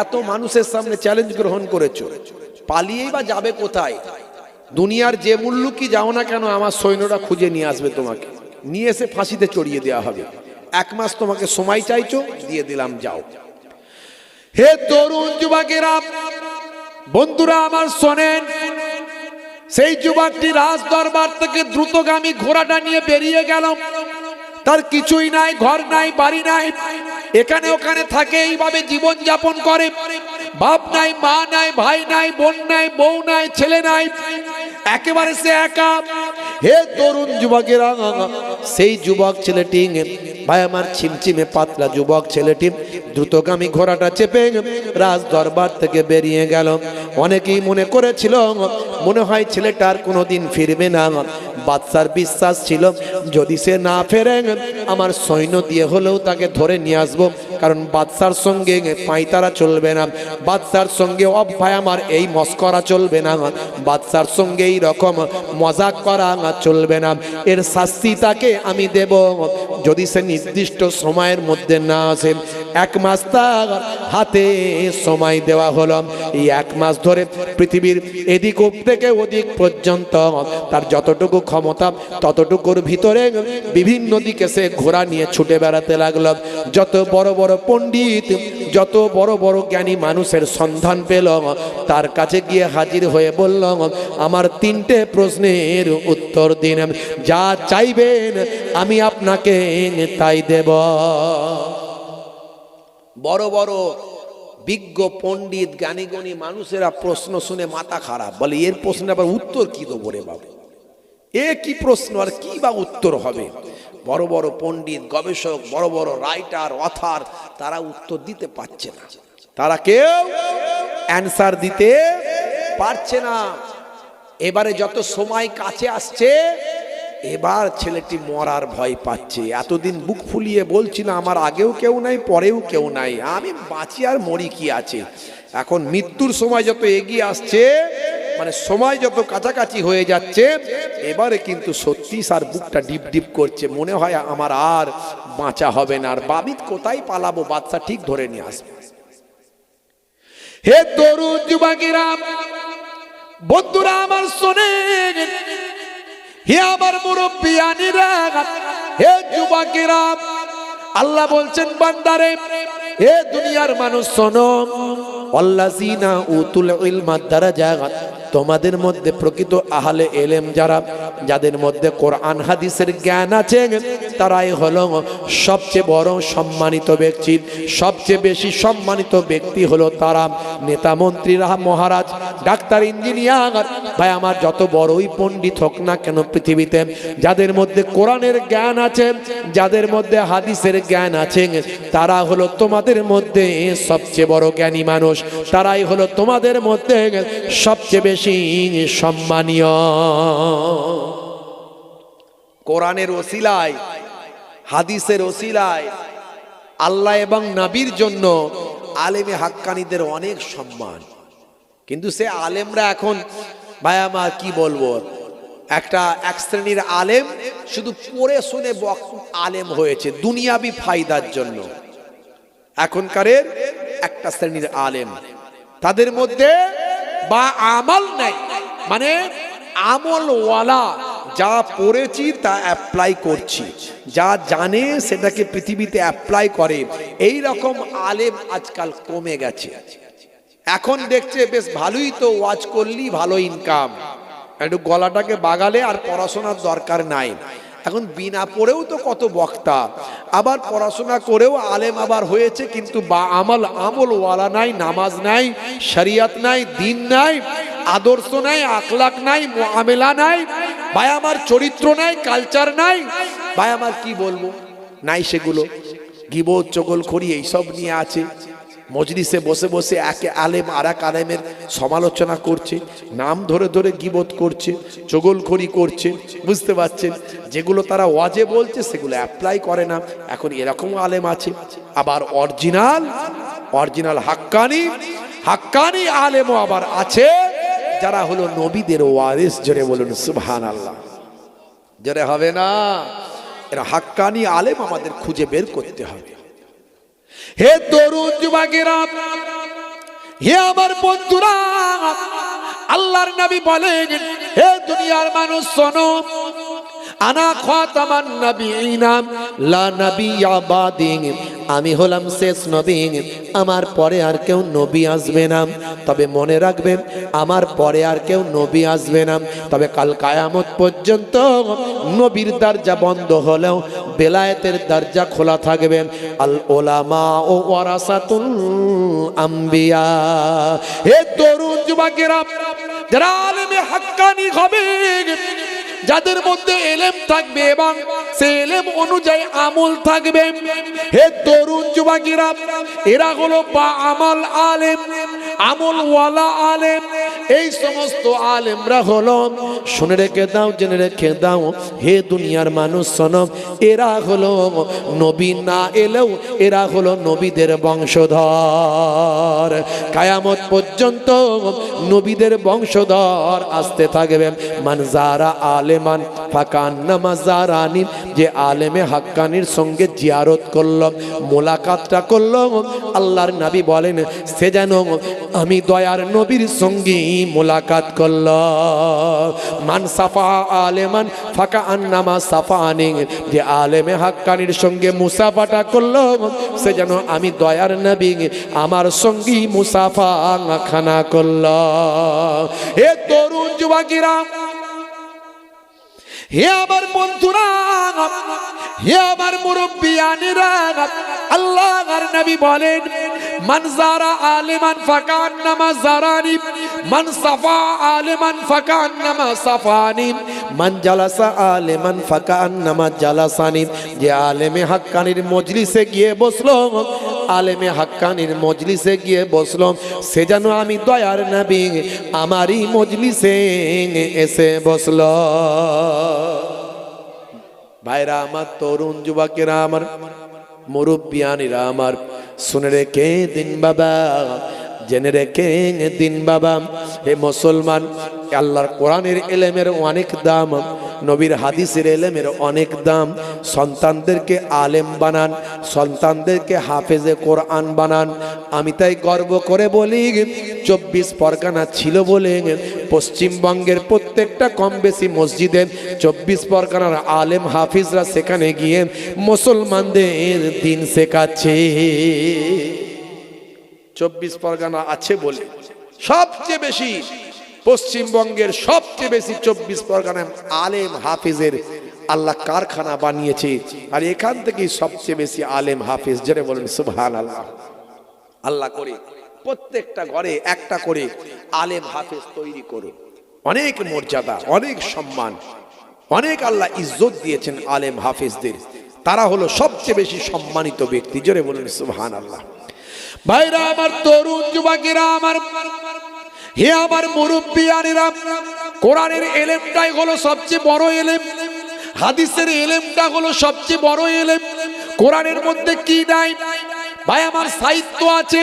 এত মানুষের সামনে চ্যালেঞ্জ গ্রহণ করেছো, পালিয়েই বা যাবে কোথায়? দুনিয়ার যে মূল্য কি যাও না কেন, আমার সৈন্যরা খুঁজে নিয়ে আসবে, তোমাকে নিয়ে এসে ফাঁসিতে চড়িয়ে দেওয়া হবে। 1 মাস তোমাকে সময় চাইছো, দিয়ে দিলাম, যাও। হে তরুণ যুবকেরা, বন্ধুরা আমার শোনেন, সেই যুবকটি রাজ দরবার থেকে দ্রুতগামী ঘোড়াটা নিয়ে বেরিয়ে গেল। তার কিছুই নাই, ঘর নাই, বাড়ি নাই, এখানে ওখানে থাকে, এইভাবে জীবন যাপন করে। বাপ নাই, মা নাই, ভাই নাই, বোন নাই, বউ নাই, ছেলে নাই, একেবারে সে একা। হে তরুণ যুবকেরা, সেই যুবক ছেলেটি, ভাই আমার ছিমছিমে পাতলা যুবক ছেলেটি দ্রুতগামী ঘোড়াটা চেপে রাজ দরবার থেকে বেরিয়ে গেল। অনেকেই মনে করেছিল মনে হয় ছেলেটার কোনোদিন ফিরবে না। বাদশার বিশ্বাস ছিল যদি সে না ফেরে আমার সৈন্য দিয়ে হলেও তাকে ধরে নিয়ে আসবো, কারণ বাদশার সঙ্গে পাঁইতারা চলবে না, বাদশার সঙ্গে ভাই আমার এই মস্করা চলবে না, বাদশার সঙ্গে এই রকম মজাক করা চলবে না। এর শাস্তি তাকে আমি দেব যদি সে নির্দিষ্ট সময়ের মধ্যে না আসে। 1 মাস তার হাতে সময় দেওয়া হলো। এই 1 মাস ধরে পৃথিবীর এদিক থেকে ওদিক পর্যন্ত তার যতটুকু ক্ষমতা ততটুকুর ভিতরে বিভিন্ন দিকে সে ঘোড়া নিয়ে ছুটে বেড়াতে লাগলো। যত বড় বড় পণ্ডিত, যত বড় বড় জ্ঞানী মানুষের সন্ধান পেল, তার কাছে গিয়ে হাজির হয়ে বলল, আমার 3টে প্রশ্নের উত্তর দিন, যা চাইবেন আমি আপনাকে তাই দেব। বড় বড় বিজ্ঞ পণ্ডিত জ্ঞানীগণী মানুষেরা প্রশ্ন শুনে মাথা খারাপ, বলে এর প্রশ্নের আবার উত্তর কি দেবো রে বাবু, এ কি প্রশ্ন আর কি বা উত্তর হবে? বড় বড় পণ্ডিত, গবেষক, বড় বড় রাইটার, অথার, তারা উত্তর দিতে পারছে না, তারা কেউ অ্যান্সার দিতে পারছে না। এবারে যত সময় কাছে আসছে, এবার ছেলেটি মরার ভয় পাচ্ছে। এতদিন বুক ফুলিয়ে বলছি না আমার আগেও কেউ নাই, পরেও কেউ নাই, আমি বাঁচি আর মরি কি আছে। এখন মৃত্যুর সময় যত এগিয়ে আসছে, মানে সময় যত কাছাকাছি হয়ে যাচ্ছে, এবারে কিন্তু সত্যি সার বুকটা ডিপ ডিপ করছে, মনে হয় আমার আর বাঁচা হবে না। আর বাবিত কোথায় পালাবো, বাচ্চা ঠিক ধরে নিয়ে আসবে। হে তরুণ যুবকেরা, বন্ধুরা আমার শোনেন, হে আমার মুরব্বিয়ানিরা, হে যুবকেরা, আল্লাহ বলছেন বান্দারে, হে দুনিয়ার মানুষ শোনো, আল্লাযিনা উতুল ইলমা দারাজাত, তোমাদের মধ্যে প্রকৃত আহলে ইলম যারা, যাদের মধ্যে কোরআন হাদিসের জ্ঞান আছে, তারাই হলো সবচেয়ে বড় সম্মানিত ব্যক্তি। সবচেয়ে বেশি সম্মানিত ব্যক্তি হলো তারা, নেতা মন্ত্রীরা, মহারাজ ডাক্তার, ইঞ্জিনিয়ার, ভাই আমার যত বড়ই পণ্ডিত হোক না কেন পৃথিবীতে, যাদের মধ্যে কোরআনের জ্ঞান আছে, যাদের মধ্যে হাদিসের জ্ঞান আছে, তারা হলো তোমাদের মধ্যে সবচেয়ে বড় জ্ঞানী মানুষ, তারাই হলো তোমাদের মধ্যে সবচেয়ে বেশি সম্মানীয়। কোরআনের ওসিলায়, হাদিসের ওসিলায়, আল্লাহ এবং নবীর জন্য আলেমে হাক্কানীদের অনেক সম্মান। কিন্তু সে আলেমরা এখন ভাই আমার কি বলবো, এক শ্রেণীর আলেম শুধু পড়ে শুনে আলেম হয়েছে দুনিয়াবি ফায়দার জন্য। এখনকারের একটা শ্রেণীর আলেম, তাদের মধ্যে বা আমল নাই, মানে আমলওয়ালা, যা পড়েছি তা অ্যাপ্লাই করছি, যা জানে সেটাকে পৃথিবীতে অ্যাপ্লাই করে, এই রকম আলেম আজকাল কমে গেছে। এখন দেখছে বেশ ভালোই তো ওয়াজ করলি, ভালো ইনকাম, একটু গলাটাকে বাগালে আর পড়াশোনার দরকার নাই। এখন বিনা পড়েও তো কত বক্তা, আবার পড়াশোনা করেও আলেম আবার হয়েছে, কিন্তু বা আমলওয়ালা নাই, নামাজ নাই, শরিয়ত নাই, দিন নাই, আদর্শ নাই, আখলাক নাই, মুআমেলা নাই, ভাই আমার চরিত্র নাই, কালচার নাই, ভাই আমার কি বলবো, নাই সেগুলো। গীবত, চগলখড়ি এইসব নিয়ে আছে। মজলিসে বসে বসে একে আলেম আর এক আলেমের সমালোচনা করছে, নাম ধরে ধরে গীবত করছে, চগলখড়ি করছে, বুঝতে পারছেন? যেগুলো তারা ওয়াজে বলছে সেগুলো অ্যাপ্লাই করে না। এখন এরকম আলেম আছে। আবার অরিজিনাল হাক্কানি আলেমও আবার আছে, যারা হলো নবীদের ওয়ারিস। জোরে বলুন সুবহানাল্লাহ। জোরে হবে না? এরা হাক্কানি আলেম আমাদের খুঁজে বের করতে হবে। হে তরুণ যুবকেরা, হে আমার বন্ধুরা, আল্লাহর নবী বলেন, হে দুনিয়ার মানুষ শোনো, আনা খাতামান নবিয়িনা লা নবিয়্যা বাদি, আমি হলাম শেষ নবী, আমার পরে আর কেউ নবী আসবে না। তবে মনে রাখবেন, আমার পরে আর কেউ নবী আসবে না। তবে কাল কিয়ামত পর্যন্ত নবীর দরজা বন্ধ হলেও বেলায়েতের দরজা খোলা থাকবে। আল উলামা ও ওয়ারাসাতুল আম্বিয়া। হে তরুণ যুবকেরা, যারা আলেমে হাক্কানি হবে, যাদের মধ্যে এলেম থাকবে এবং সে এলেম অনুযায়ী আমল থাকবে, হে তরুণ যুবকেরা, এরা হলো বা আমল আলেম, আমলওয়ালা আলেম। এই সমস্ত আলেমরা হলো, শুনে রেখে দাও, জেনে রেখে দাও, হে দুনিয়ার মানুষ শোনো, এরা হলো নবী না এলেও এরা হলো নবীদের বংশধর। কিয়ামত পর্যন্ত নবীদের বংশধর আসতে থাকবে। মানজারা আলেমান ফাকান্নামা জারানি, যে আলেমে হাক্কানির সঙ্গে জিয়ারত করল, মোলাকাতটা করল, আল্লাহর নবী বলেন সে যেন আমি দয়ার নবীর সঙ্গে মোলাকাত করল। মান সাফা আলেমান ফাকান্নামা সাফানি, যে আলেমে হাক্কানির সঙ্গে মুসাফাটা করল, সে যেন আমি দয়ার নবী আমার সঙ্গে মুসাফা খানা করল। হে তরুণ যুবকেরা, হে আমার বন্ধুরা, হে আমার মুরব্বিয়ানেরা, আল্লাহর নবী বলেন, মান যারা আলিমান ফাকান্নামা যারানি, মান সাফা আলিমান ফাকান্নামা সাফানি, মান জালাসা আলিমান ফাকান্নামা জালাসানি। যে আলেমে হাক্কানির মজলিসে গিয়ে বসলো, আলেমে হাক্কানির মজলিসে গিয়ে বসলো, সে যেন আমি দয়ার নবী আমারই মজলিসে এসে বসলো। ভাইরা আমার, তরুণ যুবকেরা আমার, মুরব্বিয়ানিরা আমার, শুনে রেখে দিন বাবা, জেনে রেখে দিন বাবা। হে মুসলমান, আল্লাহর কোরআনের এলেমের অনেক দাম, নবীর হাদিসের এলেমের অনেক দাম। সন্তানদেরকে আলেম বানান, সন্তানদেরকে হাফেজে কোরআন বানান। আমি তাই গর্ব করে বলি, 24 পরগনা ছিল বলে পশ্চিমবঙ্গের প্রত্যেকটা কম বেশি মসজিদে 24 পরগনার আলেম হাফিজরা সেখানে গিয়ে মুসলমানদের দিন শেখাচ্ছে। 24 পরগনা আছে বলে সবচেয়ে বেশি, পশ্চিমবঙ্গের সবচেয়ে বেশি 24 পরগনায় আলেম হাফিজের আল্লাহ কারখানা বানিয়েছে। আর এখান থেকেই সবচেয়ে বেশি আলেম হাফিজ, যারা বলেন সুবহানাল্লাহ। আল্লাহ করে প্রত্যেকটা ঘরে একটা করে আলেম হাফেজ তৈরি করুন। অনেক মর্যাদা, অনেক সম্মান, অনেক আল্লাহ ইজ্জত দিয়েছেন আলেম হাফেজদের। তারা হলো সবচেয়ে বেশি সম্মানিত ব্যক্তি। জোরে বলুন সুবহানাল্লাহ। ভাইরা আমার, তরুণ যুবকেরা আমার, হে আমার মুরব্বিয়ানেরা, কোরআনের এলেমটাই হলো সবচেয়ে বড় এলেম, হাদিসের এলেমটা হলো সবচেয়ে বড় এলেম। কোরআনের মধ্যে কি নাই ভাই আমার? সাহিত্য আছে,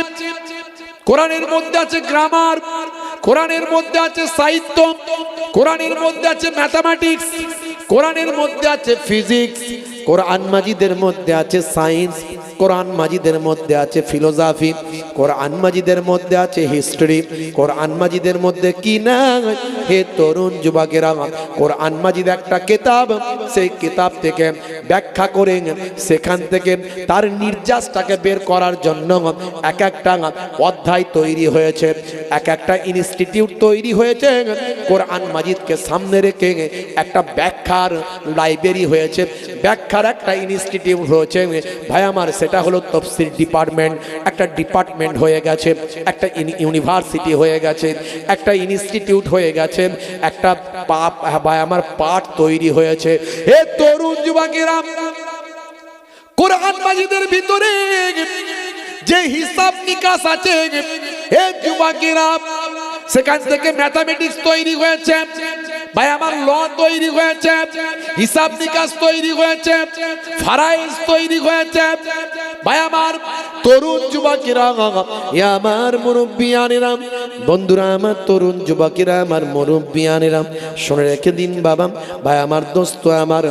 কোরআনের মধ্যে আছে গ্রামার, কোরআনের মধ্যে আছে সাহিত্য, কোরআনের মধ্যে আছে ম্যাথামেটিক্স, কোরআনের মধ্যে আছে ফিজিক্স, কোরআন মাজিদের মধ্যে আছে সায়েন্স, কোরআন মাজিদের মধ্যে আছে ফিলোসফি, কোরআন মাজিদের মধ্যে আছে হিস্ট্রি। কোরআন মাজিদের মধ্যে কি না? হে তরুণ যুবকেরা, কোরআন মাজিদ একটা কিতাব, সেই কিতাব থেকে ব্যাখ্যা করে সেখান থেকে তার নির্যাসটাকে বের করার জন্য এক একটা অধ্যায় তৈরি হয়েছে, এক একটা ইনস্টিটিউট তৈরি হয়েছে। কোরআন মাজিদকে সামনে রেখে একটা ব্যাখ্যার লাইব্রেরি হয়েছে, ব্যাখ্যার একটা ইনস্টিটিউট হয়েছে ভাই আমার। সেটা হলো তাফসীর ডিপার্টমেন্ট, একটা ডিপার্টমেন্ট হয়ে গেছে, একটা ইউনিভার্সিটি হয়ে গেছে, একটা ইনস্টিটিউট হয়ে গেছে, একটা ভাই আমার পাঠ তৈরি হয়েছে। হে তরুণ যুবকেরা, কোরআন মাজিদের ভিতরে যে হিসাব নিকাশ আছে, হে যুবকেরা, সেখান থেকে ম্যাথামেটিক্স তৈরি হয়েছে ভাই আমার, ল তৈরি হয়েছে, হিসাব নিকাশ তৈরি হয়েছে, ফারাইজ তৈরি হয়েছে ভাই আমার। তরুণ যুবকেরা, আমার মুরব্বিয়ানেরা, বন্ধুরা আমার, তরুণ যুবকেরা আমার, মুরব্বিয়ানেরা, শুনে রেখে দিন বাবা ভাই আমার, দোস্ত আমার,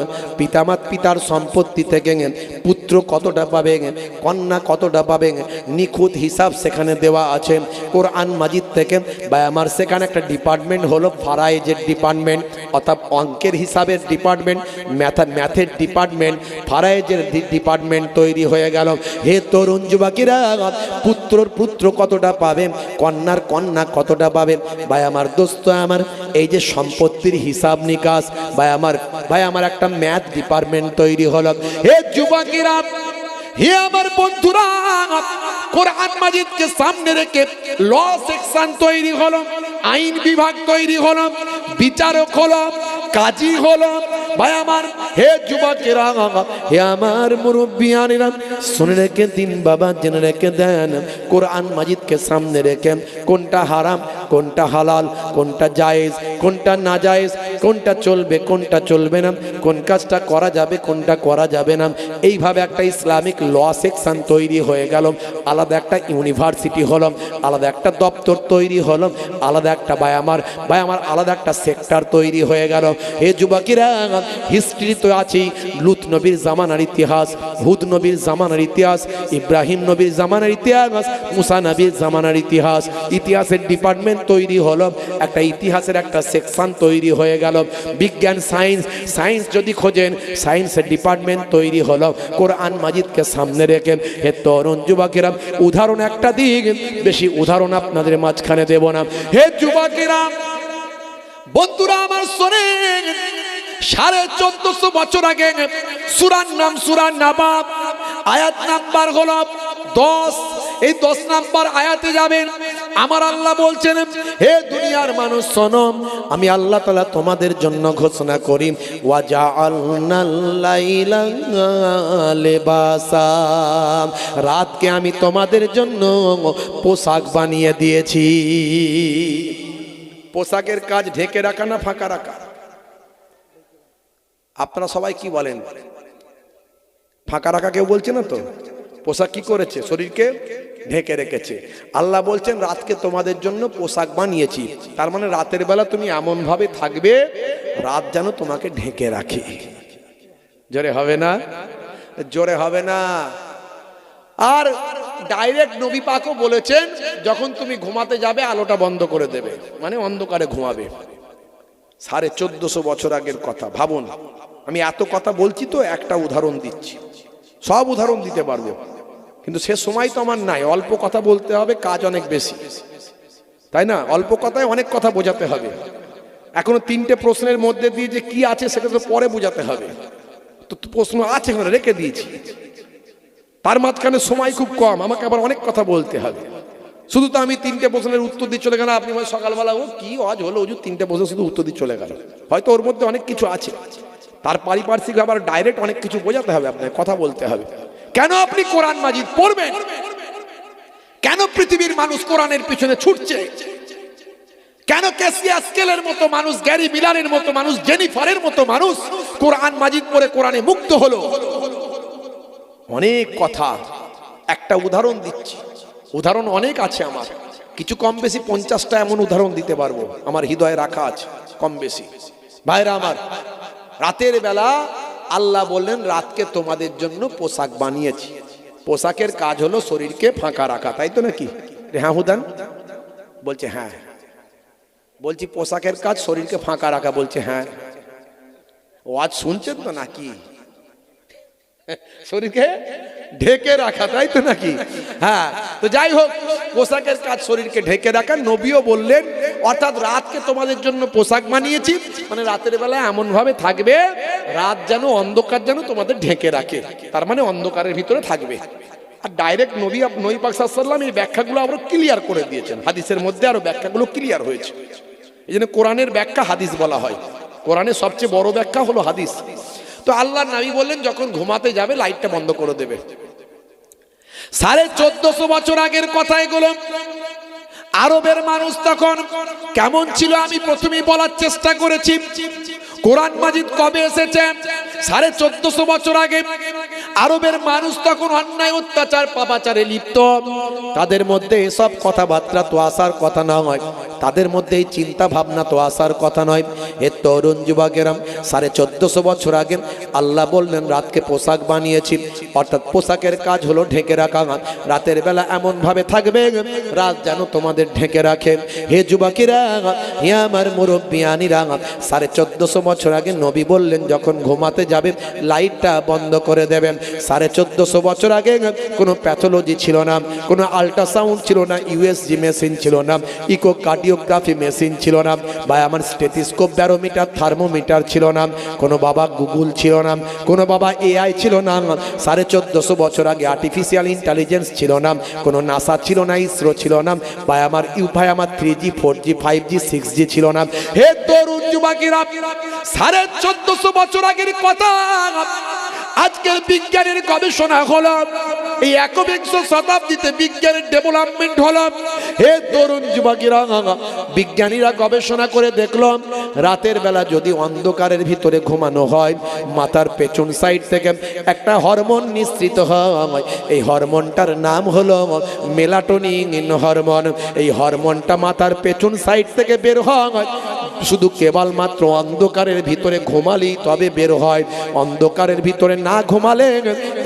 পিতার সম্পত্তি থেকে পুত্র কতটা পাবে, কন্যা কতটা পাবে, নিখুঁত হিসাব সেখানে দেওয়া আছে কোরআন মাজিদ থেকে ভাই আমার। সেখানে একটা ডিপার্টমেন্ট হলো ফারাইজের ডিপার্টমেন্ট, অর্থাৎ অঙ্কের হিসাবের ডিপার্টমেন্ট, ম্যাথের ডিপার্টমেন্ট, ফারাইজের ডিপার্টমেন্ট তৈরি হয়ে গেল। হে তরুণ যুবকেরা, পুত্র কতটা পাবে, কন্যার কন্যা কতটা পাবে ভাই আমার, দোস্ত আমার। এই যে সম্পত্তির হিসাব নিকাশ ভাই আমার একটা ম্যাথ ডিপার্টমেন্ট তৈরি হলো। হে যুবকেরা, হে আমার বন্ধুরা, কোরআন মাজিদকে সামনে রেখে ল সেকশন তৈরি হলো, আইন বিভাগ তৈরি হলো, বিচারক হলো, কাজী হলো ভাই আমার। হে যুবকেরা, হে আমার মুরব্বিয়ানেরা, শুনে রেখে দিন বাবা, জেনে রেখে দেন, কোরআন মাজিদকে সামনে রেখে কোনটা হারাম, কোনটা হালাল, কোনটা জায়েজ, কোনটা না জায়েজ, কোনটা চলবে, কোনটা চলবে না, কোন কাজটা করা যাবে, কোনটা করা যাবে না, এইভাবে একটা ইসলামিক ল সেকশন তৈরি হয়ে গেল। আলাদা একটা ইউনিভার্সিটি হলো, আলাদা একটা দপ্তর তৈরি হলো, আলাদা একটা ভাই আমার আলাদা একটা সেক্টর তৈরি হয়ে গেল। হে যুবকেরা, হিস্ট্রি তো আছেই, লুত নবীর জামানার ইতিহাস, হুদ নবীর জামানার ইতিহাস, ইব্রাহিম নবীর জামানার ইতিহাস, মুসা নবীর জামানার ইতিহাস। ইতিহাসের ডিপার্টমেন্ট তৈরি হলো, একটা ইতিহাসের একটা সেকশন তৈরি হয়ে গেল। বিজ্ঞান সায়েন্স যদি খোঁজেন, সায়েন্সের ডিপার্টমেন্ট তৈরি হলো কোরআন মাজিদকে সামনে রেখে। হে তরুণ যুবকেরা, উদাহরণ একটা দিক, বেশি উদাহরণ আপনাদের মাঝখানে দেব না। হে যুবকেরা, বন্ধুরা আমার, শোনেন, 1450 বছর আগে সূরার নাম সূরা নাবা, আয়াত নাম্বার হলো 10। এই 10 নাম্বার আয়াতে যাবেন, আমার আল্লাহ বলছেন, হে দুনিয়ার মানুষ শোনো, আমি আল্লাহ তাআলা তোমাদের জন্য ঘোষণা করি, ওয়া জাআলনাল লাইলা লিবাসা, রাতকে আমি তোমাদের জন্য পোশাক বানিয়ে দিয়েছি। পোশাকের কাজ ঢেকে রাখা না ফাঁকা রাখা? আপনারা সবাই কি বলেন? ফাঁকা রাখা কেউ বলছে না তো? পোশাক কি করেছে? শরীরকে ঢেকে রেখেছে। আল্লাহ বলছেন, রাতকে তোমাদের জন্য পোশাক বানিয়েছি। তার মানে রাতের বেলা তুমি এমন ভাবে থাকবে, রাত যেন তোমাকে ঢেকে রাখে। জোরে হবে না? জোরে হবে না। আর ডাইরেক্ট নবী পাকও বলেছেন, যখন তুমি ঘুমাতে যাবে আলোটা বন্ধ করে দেবে, মানে অন্ধকারে ঘুমাবে। 1450 বছর আগের কথা ভাবুন। আমি এত কথা বলছি তো একটা উদাহরণ দিচ্ছি, সব উদাহরণ দিতে পারবো, কিন্তু সে সময় তো আমার নাই। অল্প কথা বলতে হবে, কাজ অনেক বেশি, তাই না? অল্প কথায় অনেক কথা বোঝাতে হবে। এখনো 3টে প্রশ্নের মধ্যে দিয়ে যে কি আছে সেটা তো পরে বোঝাতে হবে। তো প্রশ্ন আছে রেখে দিয়েছি, তার মাঝখানে সময় খুব কম, আমাকে আবার অনেক কথা বলতে হবে। শুধু তো আমি 3টে প্রশ্নের উত্তর দিয়ে চলে গেলাম, আপনি সকালবেলা ও কি আজ হলো হুজুর 3টে প্রশ্ন শুধু উত্তর দিয়ে চলে গেল, হয়তো ওর মধ্যে অনেক কিছু আছে, তার পারিপার্শ্বিক আবার ডাইরেক্ট অনেক কিছু বোঝাতে হবে, আপনাকে কথা বলতে হবে। কেন আপনি কোরআন মাজিদ পড়বেন? কেন পৃথিবীর মানুষ কোরআনের পিছনে ছুটছে? কেন ক্যাসিয়া স্কেলের মতো মানুষ, গ্যারি মিলারের মতো মানুষ, জেনিফারের মতো মানুষ কোরআন মাজিদ পড়ে কোরআনে মুক্ত হলো? অনেক কথা, একটা উদাহরণ দিচ্ছি, উদাহরণ অনেক আছে আমার, কিছু কম বেশি 50টা এমন উদাহরণ দিতে পারবো, আমার হৃদয়ে রাখা আছে কম বেশি। ভাইরা আমার, রাতের বেলা আল্লাহ বললেন রাতকে তোমাদের জন্য পোশাক বানিয়েছি। পোশাকের কাজ হলো শরীরকে ফাঁকা রাখা, তাই তো নাকি? হ্যাঁ হুদান বলছে হ্যাঁ। বলছি পোশাকের কাজ শরীরকে ফাঁকা রাখা, বলছে হ্যাঁ। ও আজ শুনছেন তো নাকি? শরীরকে ঢেকে রাখা, তাই তো নাকি? হ্যাঁ, তো যাই হোক, পোশাকের কাজ শরীরকে ঢেকে রাখা। নবীও বললেন অর্থাৎ রাতকে তোমাদের জন্য পোশাক বানিয়েছি, মানে রাতের বেলা এমন ভাবে থাকবে রাত যেন, অন্ধকার যেন তোমাদের ঢেকে রাখে, তার মানে অন্ধকারের ভিতরে থাকবে। আর ডাইরেক্ট নবী পাক সাল্লাল্লাহু আলাইহি ওয়াসাল্লাম এই ব্যাখ্যাগুলো আরো ক্লিয়ার করে দিয়েছেন, হাদিসের মধ্যে আরো ব্যাখ্যাগুলো ক্লিয়ার হয়েছে। এই জন্য কোরআনের ব্যাখ্যা হাদিস বলা হয়, কোরআনের সবচেয়ে বড় ব্যাখ্যা হলো হাদিস। তো আল্লাহর নবী বললেন যখন ঘুমাতে যাবে লাইটটা বন্ধ করে দেবে। 1450 বছর আগের কথা এগুলো। আরবের মানুষ তখন কেমন ছিল আমি প্রথমেই বলার চেষ্টা করেছি। কোরআন মাজিদ কবে এসেছে? 1450 বছর আগে। আরবের মানুষ তখন অন্যায়, অত্যাচার, পাপাচারে লিপ্ত। তাদের মধ্যে এসব কথাবার্তা তো আসার কথা না হয়, তাদের মধ্যে এই চিন্তা ভাবনা তো আসার কথা নয়। এ তরুণ যুবকেরাম 1450 বছর আগে আল্লাহ বললেন রাতকে পোশাক বানিয়েছি, অর্থাৎ পোশাকের কাজ হলো ঢেকে রাখা। রাতের বেলা এমন ভাবে থাকবে রাত যেন তোমাদের ঢেকে রাখে। হে যুবকেরা, হে আমার মুরব্বিয়ানিরা, 1450 বছর আগে নবী বললেন যখন ঘুমাতে যাবে লাইটটা বন্ধ করে দেবেন। 1450 বছর আগে কোনো প্যাথোলজি ছিল না, কোনো আল্ট্রাসাউন্ড ছিল না, ইউএসজি মেশিন ছিল না, ইকোকার্ডিওগ্রাফি মেশিন ছিল না, বা আমার স্টেথোস্কোপ, ব্যারোমিটার, থার্মোমিটার ছিল না, কোনো বাবা গুগল ছিল না, কোনো বাবা এআই ছিল না। 1450 বছর আগে আর্টিফিশিয়াল ইন্টেলিজেন্স ছিল না, কোনো নাসা ছিল না, ইসরো ছিল না, বা আমার 3G 4G 5G 6G ছিল না। হে তরুণ যুবকেরা, 1450 বছর আগের কথা আজকের বিজ্ঞানের গবেষণা হলো, এই 21শ শতাব্দীতে বিজ্ঞানের ডেভেলপমেন্ট হলো। হে তরুণ যুবকেরা, বিজ্ঞানীরা গবেষণা করে দেখলো রাতের বেলা যদি অন্ধকারের ভিতরে ঘুমানো হয়, মাথার পেছন সাইড থেকে একটা হরমোন নিঃসৃত হয়। এই হরমোনটার নাম হলো মেলাটোনিন হরমোন। এই হরমোনটা মাথার পেছন সাইড থেকে বের হয়, শুধু কেবলমাত্র অন্ধকারের ভিতরে ঘুমালেই তবে বের হয়, অন্ধকারের ভিতরে না ঘুমালে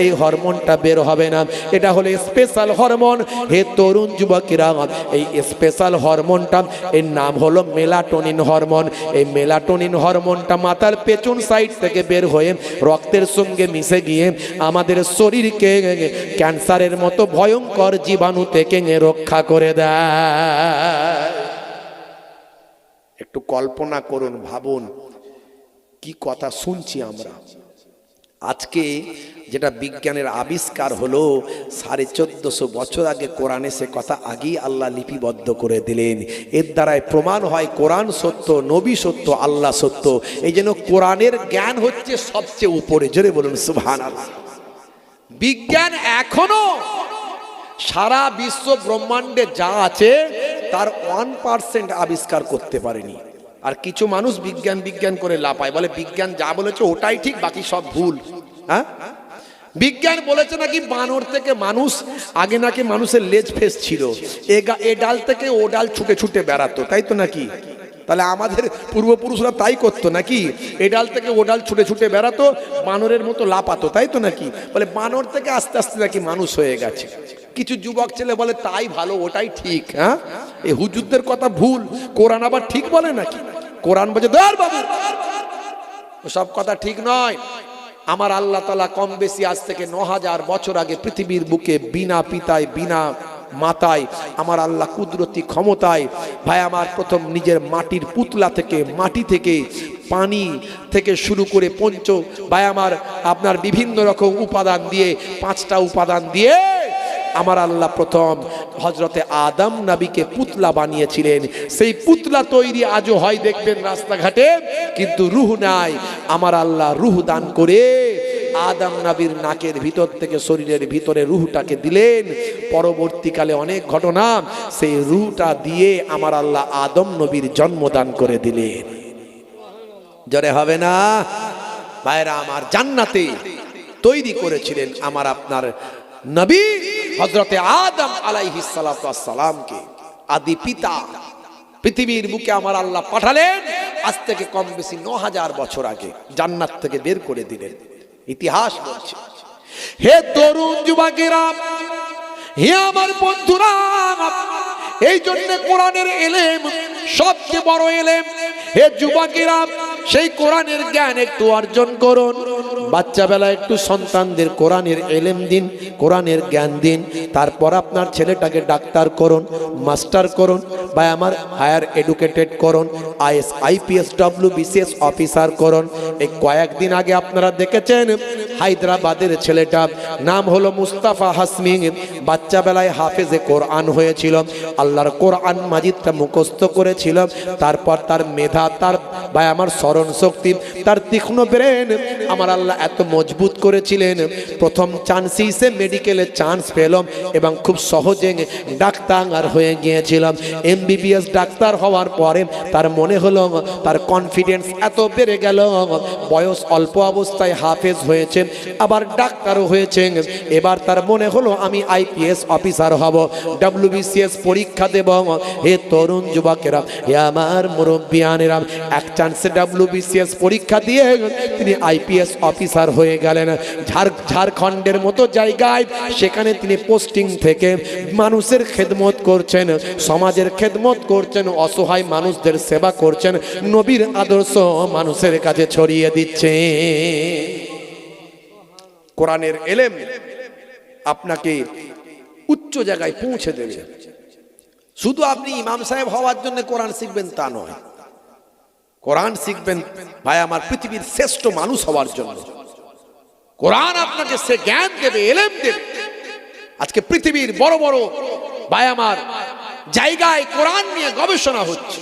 এই হরমোনটা বের হবে না। এটা হলো স্পেশাল হরমোন। হে তরুণ যুবকেরা, এই স্পেশাল হরমোনটা এর নাম হলো মেলাটোনিন হরমোন। এই মেলাটোনিন হরমোনটা মাথার পেছন সাইড থেকে বের হয়ে রক্তের সঙ্গে মিশে গিয়ে আমাদের শরীরকে ক্যান্সারের মতো ভয়ঙ্কর জীবাণু থেকে রক্ষা করে দেয়। একটু কল্পনা করুন, ভাবুন কি কথা শুনছি আমরা। আজকে যেটা বিজ্ঞানের আবিষ্কার হলো 1450 বছর আগে কোরআনে সে কথা আগেই আল্লাহ লিপিবদ্ধ করে দিলেন। এর দ্বারাই প্রমাণ হয় কোরআন সত্য, নবী সত্য, আল্লাহ সত্য। এই জন্য কোরআনের জ্ঞান হচ্ছে সবচেয়ে উপরে। জোরে বলুন সুবহানাল্লাহ। বিজ্ঞান এখনো সারা বিশ্ব ব্রহ্মাণ্ডে যা আছে তার 1% আবিষ্কার করতে পারেনি। আর কিছু মানুষ বিজ্ঞান বিজ্ঞান করে লাপায়, বলে বিজ্ঞান যা বলেছে ওটাই ঠিক, বাকি সব ভুল। হ্যাঁ, বিজ্ঞান বলেছে নাকি বানর থেকে মানুষ, আগে নাকি মানুষের লেজ ফেস ছিল, এ ডাল থেকে ও ডাল ছুটে ছুটে বেড়াতো, তাই তো নাকি? তাহলে আমাদের পূর্বপুরুষরা তাই করতো নাকি? এ ডাল থেকে ও ডাল ছুটে ছুটে বেড়াতো, বানরের মতো লাপাতো, তাই তো নাকি? বলে বানর থেকে আস্তে আস্তে নাকি মানুষ হয়ে গেছে। কিছু যুবক ছেলে বলে তাই ভালো, ওটাই ঠিক। হ্যাঁ, এই হুজুরদের কথা ভুল, কোরআন আবার ঠিক বলে নাকি? কোরআন বলে ধর বাবু, সব কথা ঠিক নয়। আমার আল্লাহ তাআলা কম বেশি আজ থেকে 9000 বছর আগে পৃথিবীর বুকে বিনা পিতায়, বিনা মাতায়, আমার আল্লাহ কুদরতি ক্ষমতায়, ভাই আমার প্রথম নিজের মাটির পুতলা থেকে, মাটি থেকে, পানি থেকে শুরু করে ভাই আমার আপনার বিভিন্ন রকম উপাদান দিয়ে, 5টা উপাদান দিয়ে আমার আল্লাহ প্রথম হযরতে আদম নবীকে পুতলা বানিয়েছিলেন। সেই পুতলা তৈরি আজও হয় দেখবেন রাস্তাঘাটে, কিন্তু রূহ নাই। আমার আল্লাহ রূহ দান করে আদম নবীর নাকের ভিতর থেকে শরীরের ভিতরে রূহটাকে দিলেন। পরবর্তীকালে অনেক ঘটনা, সেই রূহটা দিয়ে আমার আল্লাহ আদম নবীর জন্মদান করে দিলেন। জোরে হবে না ভাইরা আমার? জান্নাতে তৈরি করেছিলেন আমার আপনার নবী হযরতে আদম আলাইহিস সালাতু ওয়াস সালামকে, আদি পিতা। পৃথিবীর বুকে আমার আল্লাহ পাঠালেন আজ থেকে কম বেশি ৯০০০ বছর আগে, জান্নাত থেকে বের করে দিলেন। ইতিহাস বলছে, হে তরুণ যুবকেরা, হে আমার বন্ধুরা, এই জন্য কোরআনের ইলম সবচেয়ে বড় ইলম। হে যুবকেরা, সেই কোরআনের জ্ঞান একটু অর্জন করুন। বাচ্চা বেলা একটু সন্তানদের কোরআনের ইলম দিন, কোরআনের জ্ঞান দিন। তারপর আপনার ছেলেটাকে ডাক্তার করুন, মাস্টার করুন, বা আমার হায়ার এডুকেটেড করুন, আইএস আইপিএস WBCS অফিসার করুন। এই কয়েকদিন আগে আপনারা দেখেছেন হায়দ্রাবাদের ছেলেটা, নাম হলো মুস্তাফা হাসমি, বাচ্চা বেলায় হাফেজে কোরআন হয়েছিল, আল্লাহর কোরআন মাজিদটা মুখস্থ করেছিল। তারপর তার মেধা, তার ভাই আমার স্মরণ শক্তি, তার তীক্ষ্ণ ব্রেন আমার আল্লাহ এত মজবুত করেছিলেন, প্রথম চান্সেই সে মেডিকেলে চান্স পেল এবং খুব সহজে ডাক্তার হয়ে গিয়েছিল। MBBS ডাক্তার হওয়ার পরে তার মনে হলো, তার কনফিডেন্স এত বেড়ে গেল, বয়স অল্প অবস্থায় হাফেজ হয়েছে, আবার ডাক্তারও হয়েছে। এবার তার মনে হলো আমি IPS অফিসার হব, WBCS পরীক্ষা দেব। হে তরুণ যুবকেরা, হে আমার মুরব্বিয়ানেরা, এক চান্সে WBCS পরীক্ষা দিয়ে তিনি IPS অফিসার হয়ে গেলেন। ঝাড়খণ্ডের মতো জায়গায় সেখানে তিনি পোস্টিং থেকে মানুষের খেদমত করছেন, সমাজের খেদমত করছেন, অসহায় মানুষদের সেবা করছেন, নবীর আদর্শ মানুষের কাছে ছড়িয়ে দিচ্ছে। কোরআনের ইলম আপনাকে উচ্চ জায়গায় পৌঁছে দেবে। শুধু আপনি ইমাম সাহেব হওয়ার জন্য কোরআন শিখবেন তা নয়, কোরআন শিখবেন ভাই আমার পৃথিবীর শ্রেষ্ঠ মানুষ হওয়ার জন্য। কোরআন আপনাকে সে জ্ঞান দেবে, ইলম দেবে। আজকে পৃথিবীর বড় বড় ভাই আমার জায়গায় কোরআন নিয়ে গবেষণা হচ্ছে,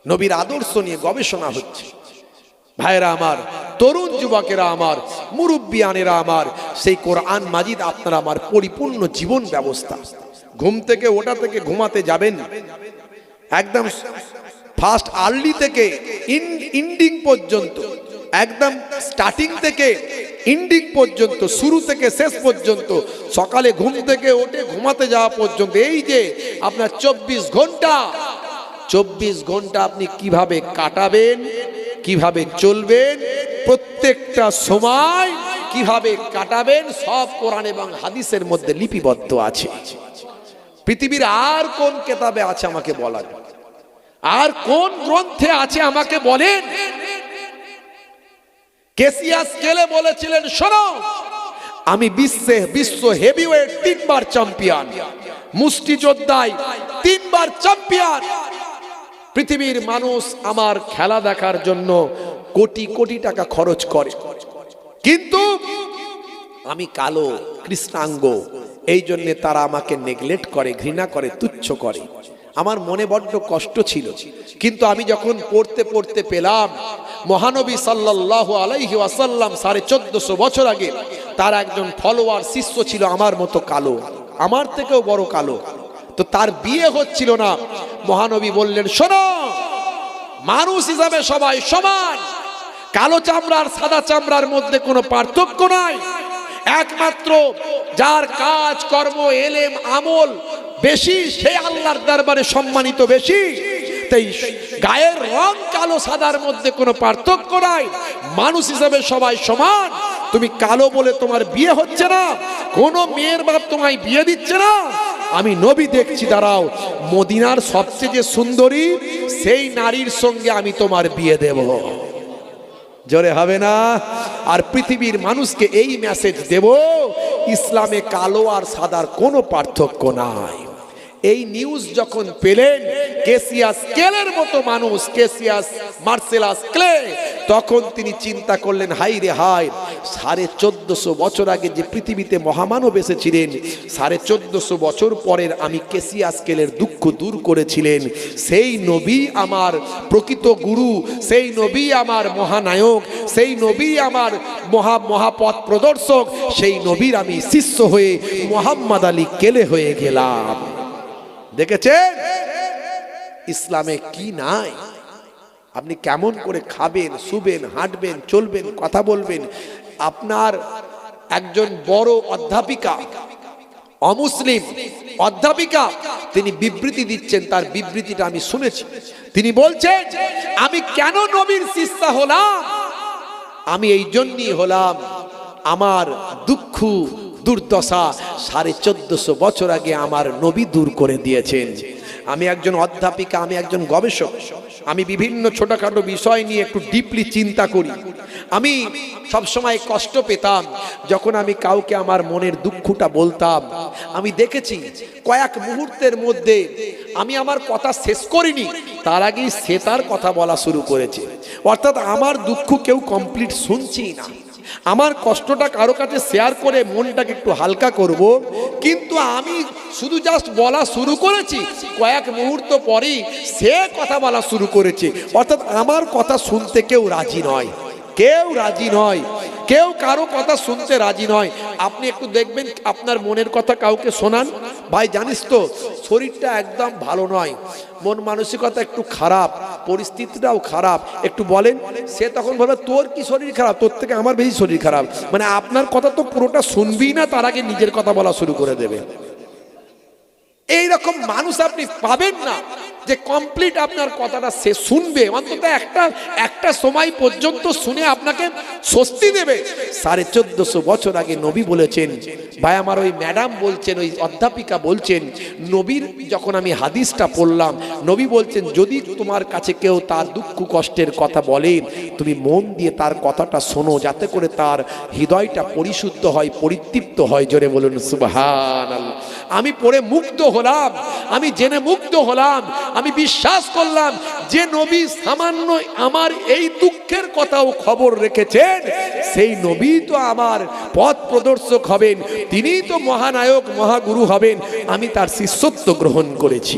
নবীর আদর্শ নিয়ে গবেষণা হচ্ছে। ভাইরা আমার, তরুণ যুবকেরা আমার, মুরব্বিয়ানেরা আমার, সেই কোরআন মাজিদ আপনার আমার পরিপূর্ণ জীবন ব্যবস্থা। ঘুম থেকে ওঠা থেকে ঘুমাতে যাবেন, একদম ফার্স্ট আর্লি থেকে ইন্ডিং পর্যন্ত, একদম স্টার্টিং থেকে ইন্ডিং পর্যন্ত, শুরু থেকে শেষ পর্যন্ত, সকালে ঘুম থেকে ওঠে ঘুমাতে যাওয়া পর্যন্ত, এই যে আপনার 24 ঘন্টা আপনি কিভাবে কাটাবেন, কিভাবে চলবেন, প্রত্যেকটা সময় কিভাবে কাটাবেন, সব কোরআন এবং হাদিসের মধ্যে লিপিবদ্ধ আছে। পৃথিবীর আর কোন কিতাবে আছে আমাকে বলার, আর কোন গ্রন্থে আছে আমাকে বলেন। কেসিয়াস স্কেলে বলেছিলেন, শোনো, আমি বিশ্ব হেভিওয়েট 3 বার চ্যাম্পিয়ন, মুষ্টিযোদ্ধায় 3 বার চ্যাম্পিয়ন। পৃথিবীর মানুষ আমার খেলা দেখার জন্য কোটি কোটি টাকা খরচ করে, কিন্তু আমি কালো, কৃষ্ণাঙ্গ, এই জন্য তারা আমাকে নেগলেক্ট করে, ঘৃণা করে, তুচ্ছ করে। আমার মনে বড্ড কষ্ট ছিল, কিন্তু আমি যখন পড়তে পড়তে পেলাম মহানবী সাল্লাল্লাহু আলাইহি ওয়াসাল্লাম 1450 বছর আগে তার একজন ফলোয়ার শিষ্য ছিল আমার মতো কালো, আমার থেকেও বড় কালো, তো তার বিয়ে হচ্ছিল না। মহানবী বললেন, শোনো, মানুষ হিসাবে সবাই সমান, কালো চামড়ার সাদা চামড়ার মধ্যে কোনো পার্থক্য নাই, একমাত্র যার কাজ কর্ম এলেম আমল বেশি সে আল্লাহর দরবারে সম্মানিত বেশি। তাই গায়ের রং কালো সাদার মধ্যে কোনো পার্থক্য নাই, মানুষ হিসাবে সবাই সমান। তুমি কালো বলে তোমার বিয়ে হচ্ছে না, কোনো মেয়ের বাপ তোমায় বিয়ে দিচ্ছে না, আমি নবী দেখছি, দাঁড়াও, মদিনার সবচেয়ে যে সুন্দরী সেই নারীর সঙ্গে আমি তোমার বিয়ে দেব। জোরে হবে না? আর পৃথিবীর মানুষকে এই মেসেজ দেব, ইসলামে কালো আর সাদার কোনো পার্থক্য নাই। এই নিউজ যখন পেলেন, কেসিয়াস ক্লের মতো মানুষ, কেসিয়াস মার্সেলাস ক্লে, তখন তিনি চিন্তা করলেন, হাই রে হাই, 1450 বছর আগে যে পৃথিবীতে মহামানব এসেছিলেন, 1450 বছর পরের আমি কেসিয়াসকেলের দুঃখ দূর করেছিলেন সেই নবী আমার প্রকৃত গুরু, সেই নবী আমার মহানায়ক, সেই নবী আমার মহাপথ প্রদর্শক, সেই নবীর আমি শিষ্য হয়ে মুহাম্মদ আলী কেলে হয়ে গেলাম। দেখেছেন ইসলামে কি নাই? আপনি কেমন করে খাবেন, শুবেন, হাঁটবেন, চলবেন, কথা বলবেন। আপনার একজন বড় অধ্যাপিকা, অমুসলিম অধ্যাপিকা, তিনি বিবৃতি দিচ্ছেন, তার বিবৃতিটা আমি শুনেছি। তিনি বলছেন, আমি কেন নবীর শিষ্যা হলাম? আমি এই জন্যই হলাম, আমার দুঃখ দুর্দশা 1450 বছর আগে আমার নবী দূর করে দিয়েছেন। আমি একজন অধ্যাপিকা, আমি একজন গবেষক, আমি বিভিন্ন ছোটখাটো বিষয় নিয়ে একটু ডিপলি চিন্তা করি। আমি সবসময় কষ্ট পেতাম যখন আমি কাউকে আমার মনের দুঃখটা বলতাম। আমি দেখেছি কয়েক মুহূর্তের মধ্যে আমি আমার কথা শেষ করিনি, তার আগেই সে তার কথা বলা শুরু করেছে। অর্থাৎ আমার দুঃখ কেউ কমপ্লিট শুনছি না। আমার কষ্টটা কারো কাছে শেয়ার করে মনটাকে একটু হালকা করব, কিন্তু আমি শুধু জাস্ট বলা শুরু করেছি, কয়েক মুহূর্ত পরেই সে কথা বলা শুরু করেছে। অর্থাৎ আমার কথা শুনতে কেউ রাজি নয়, কেউ রাজি নয়, কেউ কারো কথা শুনতে রাজি নয়। আপনি একটু দেখবেন, আপনার মনের কথা কাউকে শোনান, ভাই জানিস তো শরীরটা একদম ভালো নয়, মন মানসিকতা একটু খারাপ, পরিস্থিতিটাও খারাপ, একটু বলেন। সে তখন বলবে, তোর কি শরীর খারাপ? তোর থেকে আমার বেশি শরীর খারাপ। মানে আপনার কথা তো পুরোটা শুনবি না, তার আগে নিজের কথা বলা শুরু করে দেবে। এইরকম মানুষ আপনি পাবেন না যে কমপ্লিট আপনার কথাটা সে শুনবে, অন্তত একটা সময় পর্যন্ত শুনে আপনাকে স্বস্তি দেবে। 1450 বছর আগে নবী বলেছেন, ভাই আমার ওই ম্যাডাম বলছেন, ওই অধ্যাপিকা বলছেন, নবীর যখন আমি হাদিসটা পড়লাম, নবী বলছেন, যদি তোমার কাছে কেউ তার দুঃখ কষ্টের কথা বলে, তুমি মন দিয়ে তার কথাটা শোনো, যাতে করে তার হৃদয়টা পরিশুদ্ধ হয়, পরিতৃপ্ত হয়। জোরে বলুন সুবহানাল্লাহ। আমি পড়ে মুগ্ধ হলাম, আমি জেনে মুগ্ধ হলাম, আমি বিশ্বাস করলাম যে নবী সামান্য আমার এই দুঃখের কথাও খবর রেখেছেন, সেই নবী তো আমার পথ প্রদর্শক হবেন, তিনিই তো মহানায়ক মহাগুরু হবেন। আমি তার শিষ্যত্ব গ্রহণ করেছি।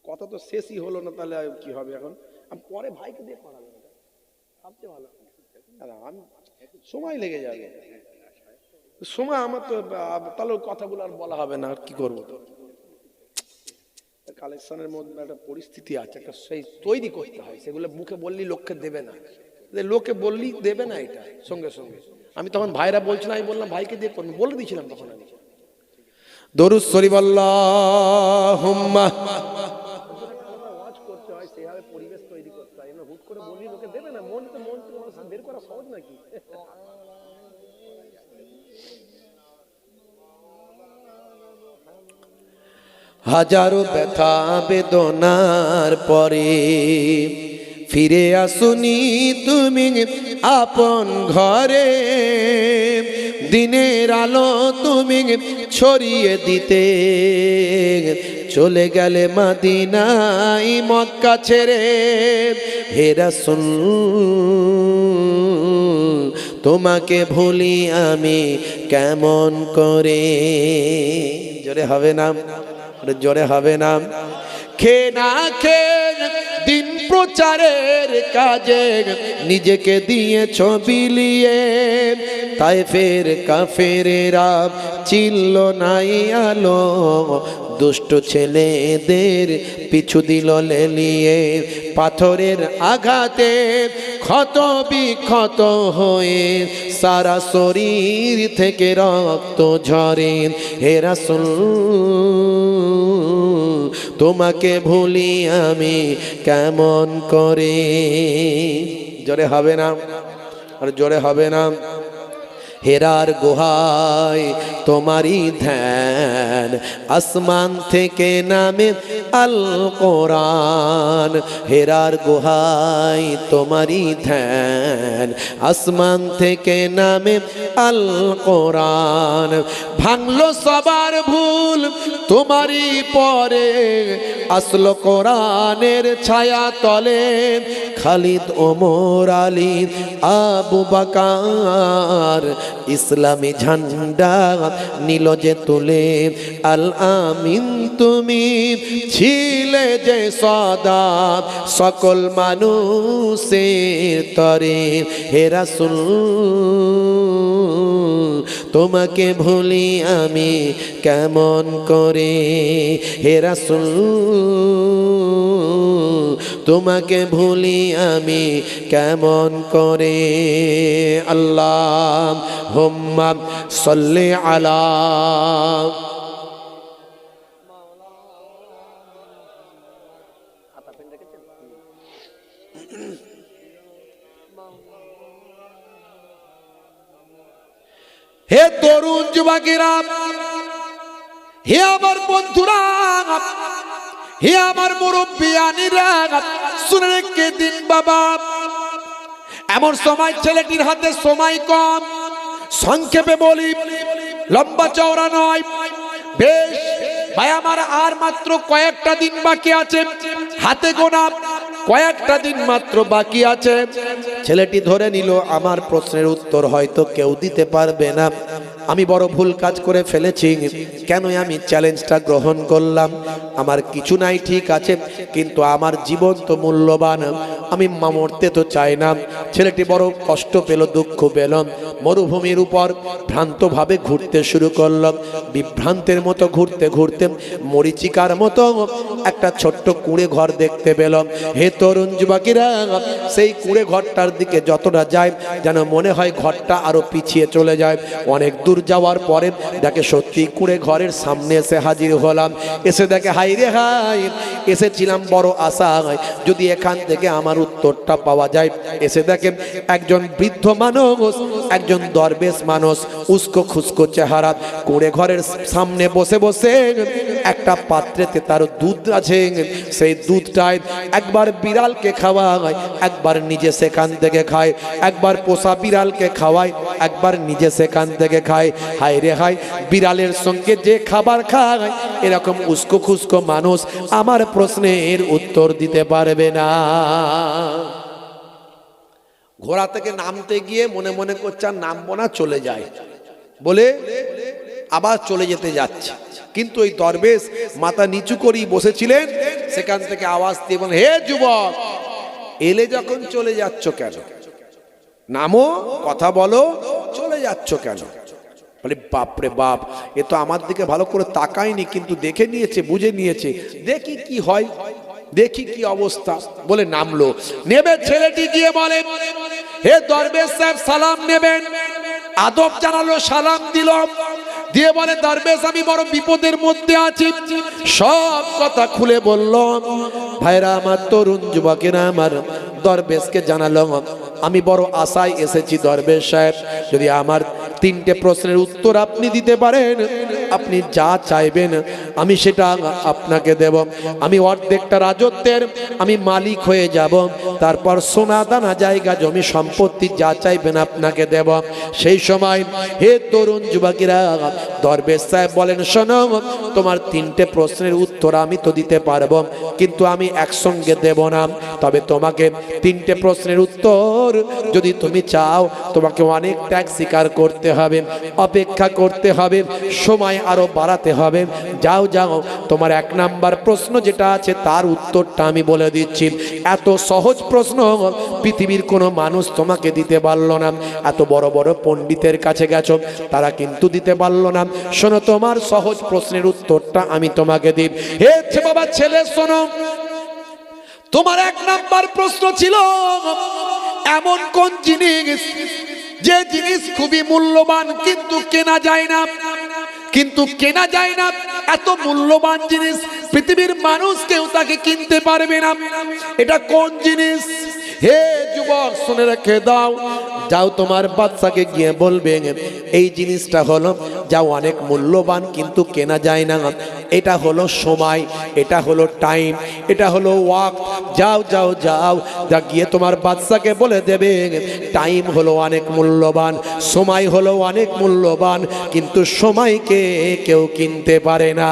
কথা তো শেষই হলো না, তাহলে কি হবে এখন? আমি পরে ভাইকে দিয়ে করাবো, সবচেয়ে ভালো। আমি সময় লেগে যাবে, সময় আমার তো, তাহলে কথাগুলো আর বলা হবে না, আর কি করবো? তো কালেকশনের মধ্যে একটা পরিস্থিতি আছে, একটা সেই তৈরি করতে হয়। সেগুলো মুখে বললি লোককে দেবে না, লোকে বললি দেবে না, এটা সঙ্গে সঙ্গে। আমি তখন ভাইরা বলছিলাম, আমি বললাম ভাইকে দিয়ে করবেন, বলে দিয়েছিলাম তখন আমি। দরুদ শরীফ আল্লাহুম্মা, ওয়াজ করতে হয়, সেভাবে পরিবেশ তৈরি করতে হয়। হুট করে বললি লোকে দেবে না, মন বের করা সহজ নাকি? হাজারো ব্যথা বেদনার পরে ফিরে আসুনি তুমি আপন ঘরে, দিনের আলো তুমি ছড়িয়ে দিতে চলে গেলে মদিনায় মক্কা ছেড়ে। হে রাসূল তোমাকে ভুলি আমি কেমন করে। জোরে হবে না, জোরে হবে না। খে না খে দিন প্রচারের কাজে নিজেকে দিয়েছ বিলিয়ে, তায়েফের কাফেরেরা চিল্ল নাই আলো, দুষ্ট ছেলেদের পিছু দিল লেলিয়ে। পাথরের আঘাতে ক্ষত বিক্ষত হয়ে সারা শরীর থেকে রক্ত ঝরে। হে রাসূল তোমাকে ভুলি আমি কেমন করে। জোরে হবে না, আর জোরে হবে না। হেরার গুহায় তোমারই ধ্যান, আসমান থেকে নামে আল কোরআন। হেরার গুহায় তোমারই ধ্যান, আসমান থেকে নামে আল কোরআন। ভাঙলো সবার ভুল তোমারই পরে, আসলো কোরআনের ছায়া তলে। খালিদ ওমর আলী আবু বকর ইসলামী ঝান্ডা নিল যে তুলে। আল আমিন তুমি ছিলে যে সদা সকল মানুষের তরে। হে রাসূল তোমাকে ভুলি আমি কেমন করে। হে রাসূল তোমাকে ভুলি আমি কেমন করে। আল্লাহুম্মা সাল্লি আলা। হে তরুণ যুবকেরা, হে আমার বন্ধুরা, হে আমার মুরব্বিয়ানিরা, শুনে রেখে দিন বাবা, এমন সময় ছেলেটির হাতে সময় কম। সংক্ষেপে বলি, লম্বা চওড়া নয়, বেশ ভাই আমার আর মাত্র কয়েকটা দিন বাকি আছে, হাতে গোনা কয়েকটা দিন মাত্র বাকি আছে। ছেলেটি ধরে নিল আমার প্রশ্নের উত্তর হয়তো কেউ দিতে পারবে না, আমি বড় ভুল কাজ করে ফেলেছি, কেন আমি চ্যালেঞ্জটা গ্রহণ করলাম। আমার কিছু নাই ঠিক আছে, কিন্তু আমার জীবন তো মূল্যবান, আমি মরতে তো চাই না। ছেলেটি বড় কষ্ট পেল, দুঃখ পেল, মরুভূমির উপর ভ্রান্তভাবে ঘুরতে শুরু করলাম। বিভ্রান্তের মতো ঘুরতে ঘুরতে মরিচিকার মতো একটা ছোট্ট কুঁড়ে ঘর দেখতে পেলাম। হে তরুণ যুবকেরা, সেই কুঁড়ে ঘরটার দিকে যতটা যায় যেন মনে হয় ঘরটা আরো পিছিয়ে চলে যায়। অনেক দূর যাওয়ার পরে দেখে সত্যি কুঁড়ে ঘরের সামনে এসে হাজির হলাম। এসে দেখে হাই রে হাই, এসেছিলাম বড় আশা যদি এখান থেকে আমার উত্তরটা পাওয়া যায়। এসে দেখে একজন বৃদ্ধ মানুষ, একজন দরবেশ মানুষ, উস্কো খুস্কো চেহারা, কুঁড়ে ঘরের সামনে বসে বসে একটা পাত্রেতে তার দুধ আছে, সেই দুধটায় একবার বিড়ালকে খাওয়ায়, একবার নিজে সেখান থেকে খায়, একবার পোষা বিড়ালকে খাওয়ায়, একবার নিজে সেখান থেকে খায়। হায় রে হায়, বিড়ালের সঙ্গে যে খাবার খায় এরকম উস্কো খুস্কো মানুষ আমার প্রশ্নের উত্তর দিতে পারবে না। ঘোড়া থেকে নামতে গিয়ে মনে মনে করছে আর নামবো না, চলে যায় বলে আবার চলে যেতে যাচ্ছে। কিন্তু ওই দরবেশ মাথা নিচু করেই বসেছিলেন, সেখান থেকে আওয়াজ দিয়ে বলেন, হে যুবক, এলে যখন চলে যাচ্ছ কেন? নামো, কথা বলো, চলে যাচ্ছ কেন? বলে বাপরে বাপ, এ তো আমার দিকে ভালো করে তাকায়নি, কিন্তু দেখে নিয়েছে, বুঝে নিয়েছে, দেখি কি হয়, দেখি কি অবস্থা। বলে নামলো। নেবে ছেলেটি গিয়ে বলে, হে দরবেশ সাহেব সালাম নেবেন। আদব জানালো, সালাম দিল, দিয়ে বলে, দরবেশ আমি বড় বিপদের মধ্যে আছি। সব কথা খুলে বলল। ভাইরা আমার, তরুণ যুবকেরা আমার, দরবেশকে জানালো, আমি বড় আশায় এসেছি দরবেশ সাহেব, যদি আমার তিনটে প্রশ্নের উত্তর আপনি দিতে পারেন, আপনি যা চাইবেন আমি সেটা আপনাকে দেব। আমি অর্ধেকটা রাজত্বের আমি মালিক হয়ে যাব, তারপর সোনা দানা জায়গা জমি সম্পত্তি যা চাইবেন আপনাকে দেব। সেই সময় হে তরুণ যুবকেরা, দরবেশ সাহেব বলেন, শোনো, তোমার তিনটে প্রশ্নের উত্তর আমি তো দিতে পারবো, কিন্তু আমি একসঙ্গে দেব না। তবে তোমাকে তিনটে প্রশ্নের উত্তর যদি তুমি চাও, তোমাকে অনেক ত্যাগ স্বীকার করতে হবে, অপেক্ষা করতে হবে, সময় আরো বাড়াতে হবে। যাও যাও, তোমার এক নাম্বার প্রশ্ন যেটা আছে তার উত্তরটা আমি বলে দিচ্ছি। এত সহজ প্রশ্ন পৃথিবীর কোনো মানুষ তোমাকে দিতে পারলো না। এত বড় বড় পণ্ডিতের কাছে গেছো, তারা কিন্তু দিতে পারলো না। শোনো, তোমার সহজ প্রশ্নের উত্তরটা আমি তোমাকে দিই। হে বাবা, ছেলে শোনো, তোমার এক নাম্বার প্রশ্ন ছিল, এমন কোন জিনিস যে জিনিস খুবই মূল্যবান কিন্তু কেনা যায় না, কিন্তু কেনা যায় না, এত মূল্যবান জিনিস পৃথিবীর মানুষ কেউ তাকে কিনতে পারবে না, এটা কোন জিনিস? হে যুবক, শুনে রেখে দাও, যাও তোমার বাচ্চাকে গিয়ে বলবে এই জিনিসটা হলো যাও অনেক মূল্যবান কিন্তু কেনা যায় না, এটা হলো সময়, এটা হলো টাইম, এটা হলো ওয়াক্ত। যাও যাও যাও, যা গিয়ে তোমার বাচ্চাকে বলে দেবে টাইম হলো অনেক মূল্যবান, সময় হলো অনেক মূল্যবান, কিন্তু সময়কে কেউ কিনতে পারে না।